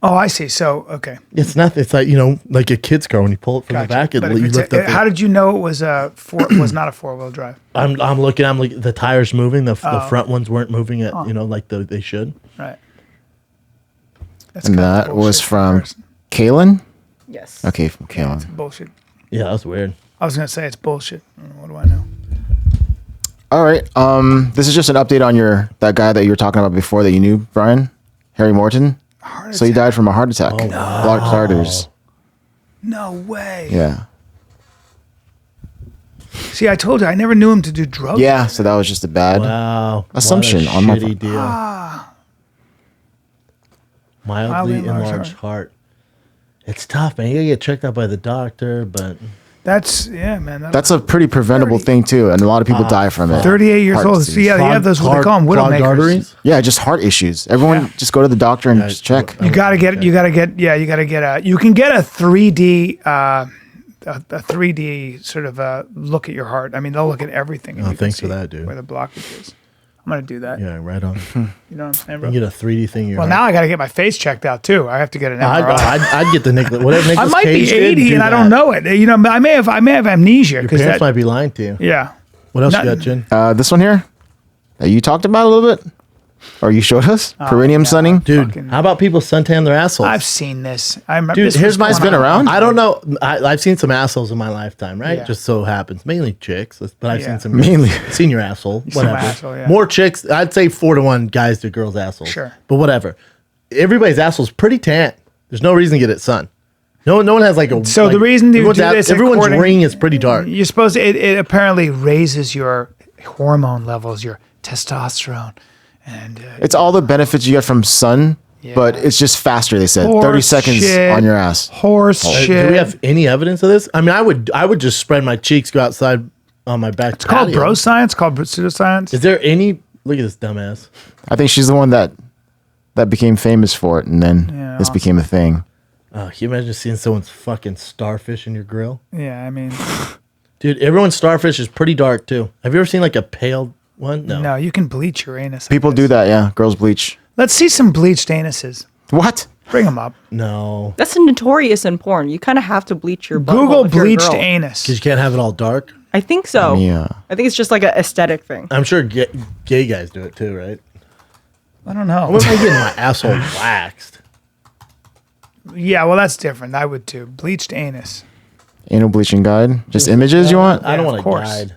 Oh, I see. So, okay. It's nothing. It's like like a kid's car when you pull it from the back. But You lift up. how did you know it was was not a four-wheel drive? I'm looking. The tires moving. The front ones weren't moving at like they should. Right. And that was from Kaylin? Yes. Okay, from Kaylin. It's bullshit. Yeah, that was weird. I was gonna say it's bullshit. What do I know? All right. This is just an update on that guy that you were talking about before that you knew, Bryan, Harry Morton. So he died from a heart attack. Oh, Blocked arteries. No way. Yeah. See, I told you I never knew him to do drugs. Yeah. So that was just a bad assumption on my part. Deal. Mildly enlarged heart. It's tough, man. You gotta get checked out by the doctor, but That's man. That's a pretty preventable thing too, and a lot of people die from it. 38 years Heart old. disease. So yeah, they have those what they call them widowmakers. Yeah, just heart issues. Everyone just go to the doctor and just check. You gotta get. You can get a 3D. A 3D sort of look at your heart. I mean, they'll look at everything. And Oh, you can thanks for see that, dude. Where the blockage is. I'm gonna do that. yeah, right on. You know what I'm saying, bro? You get a 3D thing. In your Well, heart. now I got to get my face checked out too. I have to get an MRI. I'd get the Nicolas. Whatever I Nicolas might Cage be did, 80 do and I that. don't know it. You know, I may have amnesia Your because parents might be lying to you. Yeah. What else Nothing. you got, Jen? This one here that you talked about a little bit, or you showed us perineum sunning. Dude, how about people suntan their assholes? I've seen this. I remember. Dude, this here's was my going on. I don't know. I've seen some assholes in my lifetime, right? Yeah. Just so happens, mainly chicks, but I've Yeah. seen some Mainly. seen your asshole. seen my Whatever. asshole, yeah. More chicks. I'd say 4-1 guys to girls' assholes. Sure. But whatever. Everybody's asshole's pretty tan. There's no reason to get it sun. No one has like a. So like, the reason you everyone's do this, everyone's according- ring is pretty dark. You're supposed to, it apparently raises your hormone levels, your testosterone, and It's all the benefits you get from sun, but it's just faster. They said 30 Horse seconds shit. on your ass. horse Do shit. we have any evidence of this? I mean, I would just spread my cheeks, go outside on my back. It's called bro science, called pseudoscience. Is there any? Look at this dumbass. I think she's the one that became famous for it, and then this became a thing. Oh, can you imagine seeing someone's fucking starfish in your grill? Yeah, I mean, Dude, everyone's starfish is pretty dark too. Have you ever seen like a pale one? No. no, you can bleach your anus. People do that, yeah. Girls bleach. Let's see some bleached anuses. What? Bring them up. No. That's notorious in porn. You kind of have to bleach your butthole Google if you're a bleached girl. anus. Because you can't have it all dark. I think so. Yeah. I think it's just like an aesthetic thing. I'm sure gay guys do it too, right? I don't know. When am I getting my asshole waxed? Yeah, well, that's different. I would too. Bleached anus. Anal bleaching guide. Just images you want? I don't Yeah, want of a course. guide.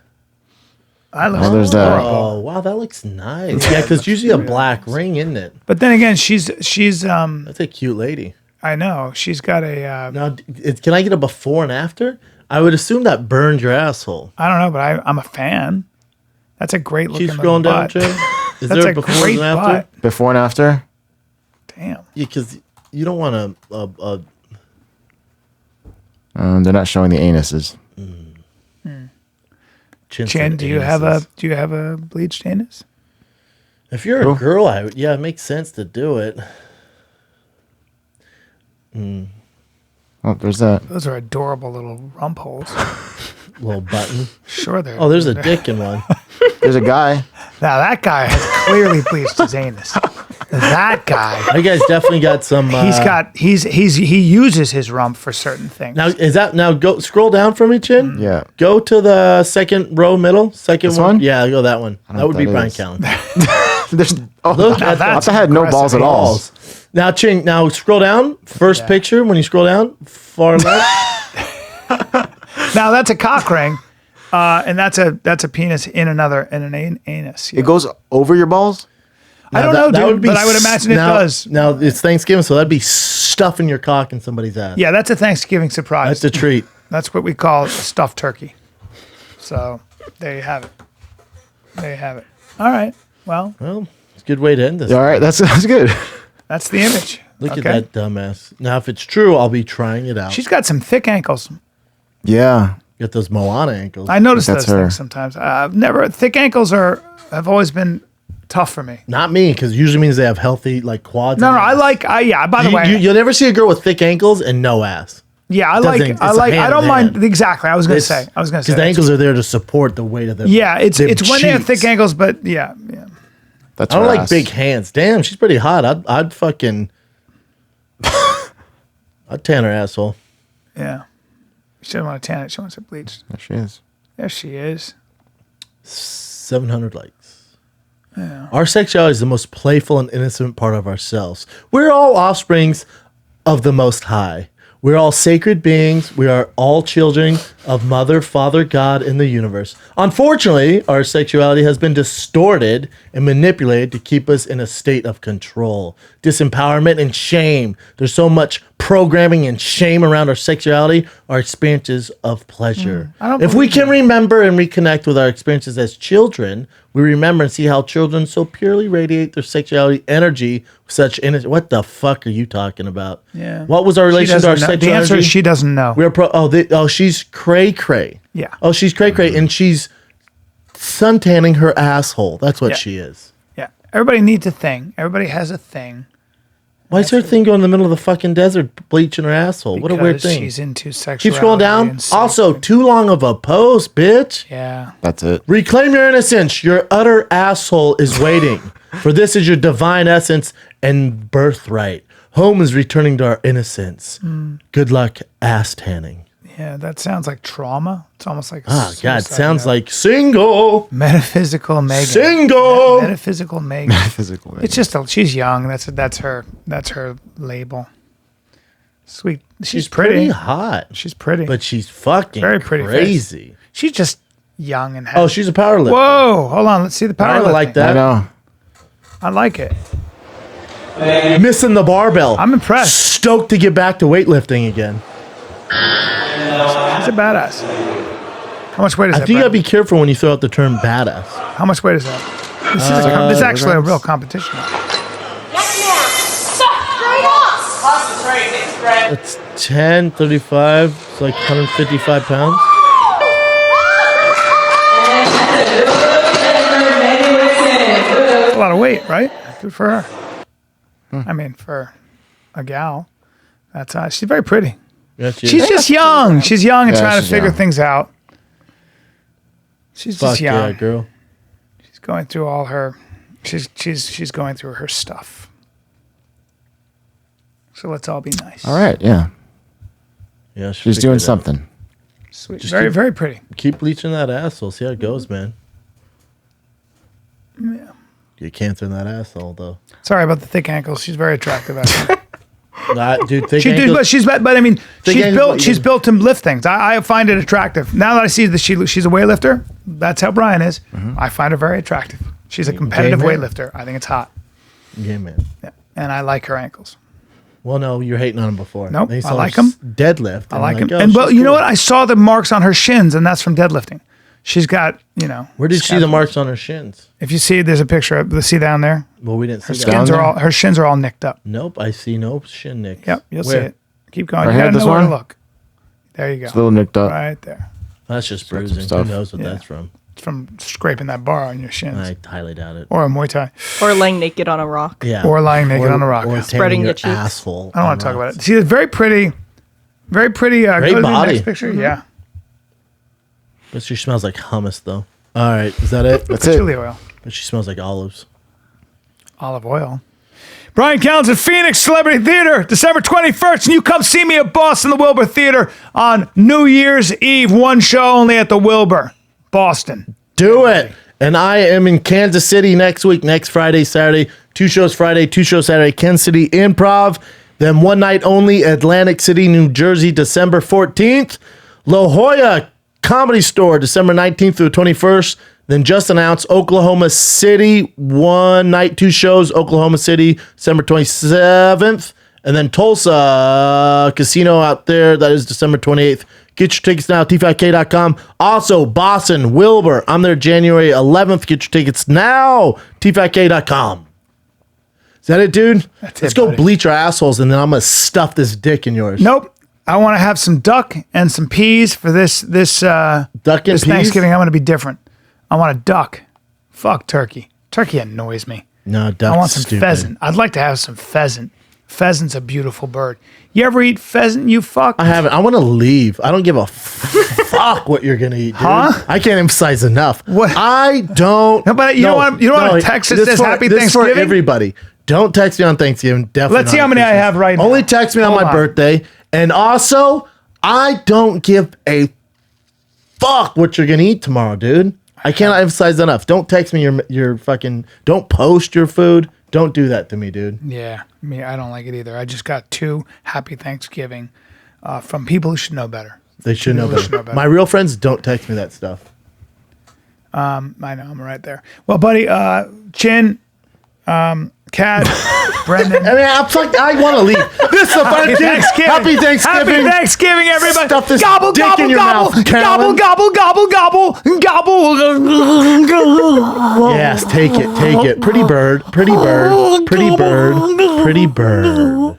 I love. Oh, there's that. Oh, wow, that looks nice. Yeah, because usually a black ring, isn't it? But then again, she's That's a cute lady. I know she's got a. Now, can I get a before and after? I would assume that burned your asshole. I don't know, but I'm a fan. That's a great looking. Keep scrolling down, Joe. Is That's there a a before great and after? butt. Before and after? Damn. Yeah, because you don't want a They're not showing the anuses. Jen, do you have a bleached anus? If you're a girl, yeah, it makes sense to do it. Oh, there's that. Those are adorable little rump holes. Little button. Sure, they're. Oh, there's a dick in one. There's a guy. Now that guy has clearly bleached his anus. That guy. You guys definitely got some. He uses his rump for certain things. Now go scroll down for me, Chin. Yeah. Go to the second row middle. Second This one? one? Yeah, go that one. I don't That know would what be that Bryan is. Callen. There's Look I at that. thought I had no balls at all. Now, Ching, now scroll down. First picture, when you scroll down, far left. Now that's a cock ring, and that's a penis in an anus. It goes over your balls? I don't know, dude, but I would imagine it does. Now, it's Thanksgiving, so that'd be stuffing your cock in somebody's ass. Yeah, that's a Thanksgiving surprise. That's a treat. That's what we call a stuffed turkey. So there you have it. There you have it. All right. Well, it's a good way to end this. All right, that's good. That's the image. Look at that dumbass. Now, if it's true, I'll be trying it out. She's got some thick ankles. Yeah. Got those Moana ankles. I notice those things sometimes. Thick ankles have always been tough for me. Not me, because usually means they have healthy like quads. No, and no, ass. yeah. By the way, you'll never see a girl with thick ankles and no ass. yeah, I don't mind. Exactly. I was gonna say. Because the ankles are there to support the weight of them. Yeah, it's when they have thick ankles, but yeah. That's I don't her like ass. big hands. Damn, she's pretty hot. I'd fucking. I'd tan her asshole. Yeah. She doesn't want to tan it. She wants it bleached. There she is. There she is. 700 likes. Yeah. Our sexuality is the most playful and innocent part of ourselves. We're all offsprings of the Most High. We're all sacred beings. We are all children of Mother, Father, God, in the universe. Unfortunately, our sexuality has been distorted and manipulated to keep us in a state of control, disempowerment, and shame. There's so much programming and shame around our sexuality, our experiences of pleasure. If we can remember and reconnect with our experiences as children, we remember and see how children so purely radiate their sexuality energy with such innocence. What the fuck are you talking about? Yeah. What was our relation to our sexuality? The answer is she doesn't know. She's cray cray. Yeah. Oh, she's cray cray, and she's suntanning her asshole. That's what she is. Yeah. Everybody needs a thing. Everybody has a thing. Why is her thing going in the middle of the fucking desert bleaching her asshole? What a weird thing. She's into sexuality. Keep scrolling down. Also, too long of a post, bitch. Yeah. That's it. Reclaim your innocence. Your utter asshole is waiting. For this is your divine essence and birthright. Home is returning to our innocence. Good luck ass tanning. Yeah, that sounds like trauma. It's almost like God, sounds like single. Metaphysical Megan. Single. Metaphysical Megan. Metaphysical Megan. It's just she's young. That's her label. Sweet. She's pretty. hot. She's pretty. But she's fucking Very pretty crazy. face. She's just young and Oh, she's a powerlifter. Whoa, hold on. Let's see the I powerlifting. like that. I know. I like it. Missing the barbell. I'm impressed. Stoked to get back to weightlifting again. She's a badass. How much weight is that? I think you gotta Brad? be careful when you throw out the term badass. How much weight is that? This is actually a real competition. It's 10, 35, it's like 155 pounds. That's a lot of weight, right? Good for her. I mean, for a gal, she's very pretty. Yeah, she She's is. just young. She's young and Yeah, trying to she's figure young. things out. She's Fuck just young. yeah, girl. She's going through all her. She's going through her stuff. So let's all be nice. All right. Yeah. Yeah, She's doing something. Sweet. Just Very, keep- very pretty. Keep bleaching that asshole. See how it goes, man. Yeah. Get cancer in that asshole, though. Sorry about the thick ankles. She's very attractive. Actually. Dude, thick She did, ankles- but I mean, Thick ankles- she's built to lift things. I find it attractive. Now that I see that she's a weightlifter, that's how Bryan is. I find her very attractive. She's a competitive man. weightlifter. I think it's hot. Yeah, man. Yeah. And I like her ankles. Well, no, you're hating on him before. Nope, Then you I saw like her 'em. Deadlift. I like him. oh, And well, she's you know cool. what? I saw the marks on her shins, and that's from deadlifting. She's got, Where did you see the marks on her shins? If you see, there's a picture of see down there. Well, we didn't Her see that. her shins are all nicked up. Nope, I see no shin nicks. Yep, you'll see Where? it. Keep going. Right You here, gotta this know where to one? look. There you go. It's a little nicked up. Right there. That's just Some bruising. Who stuff. knows what Yeah. that's from? It's from scraping that bar on your shins. I highly doubt it. Or a Muay Thai. Or laying naked on a rock. Yeah. Or lying naked on a rock. Or Spreading your your cheeks. asshole. I don't want to talk about it. See, it's very pretty. Very pretty. Great go to the body. next picture. Yeah. But she smells like hummus, though. All right, is that it? That's it. Chili oil. But she smells like olives. Olive oil. Bryan Callen's at Phoenix Celebrity Theater, December 21st, and you come see me at Boston, the Wilbur Theater on New Year's Eve. One show only at the Wilbur, Boston. Do it. And I am in Kansas City next week, next Friday, Saturday. 2 shows Friday, 2 shows Saturday, Kansas City Improv. Then one night only, Atlantic City, New Jersey, December 14th. La Jolla Comedy Store, December 19th through the 21st. Then just announced Oklahoma City, 1 night, 2 shows, Oklahoma City, December 27th. And then Tulsa Casino out there, that is December 28th. Get your tickets now, t5k.com. Also, Boston, Wilbur, I'm there January 11th. Get your tickets now, t5k.com. Is that it, dude? Let's go buddy. bleach our assholes, and then I'm going to stuff this dick in yours. Nope. I want to have some duck and some peas for this Duck and this peas? Thanksgiving. I'm going to be different. I want a duck. Fuck turkey. Turkey annoys me. No, duck's I want some stupid. pheasant. I'd like to have some pheasant. Pheasant's a beautiful bird. You ever eat pheasant, you fuck? I haven't. I want to leave. I don't give a fuck what you're gonna eat, dude. Huh? I can't emphasize enough. What? I don't. No, but you don't want to text us this happy this is for Thanksgiving? everybody. Don't text me on Thanksgiving. Definitely. Let's see not how many I Christmas. have right now. Only text me on Hold my on. birthday. And also, I don't give a fuck what you're gonna eat tomorrow, dude. I cannot emphasize that enough. Don't text me your fucking. Don't post your food. Don't do that to me, dude. Yeah, me. I don't like it either. I just got 2 happy Thanksgiving from people who should know better. They should know better. My real friends don't text me that stuff. I know, I'm right there. Well, buddy, Chin, Kat, Brendan. I mean, I want to leave. This is a fun kid. Happy Thanksgiving. Happy Thanksgiving, everybody. Stuff this gobble, dick gobble, in your gobble, mouth, gobble, Carolyn. gobble, gobble, gobble, gobble. Yes, take it. Pretty bird, pretty bird, pretty bird, pretty bird.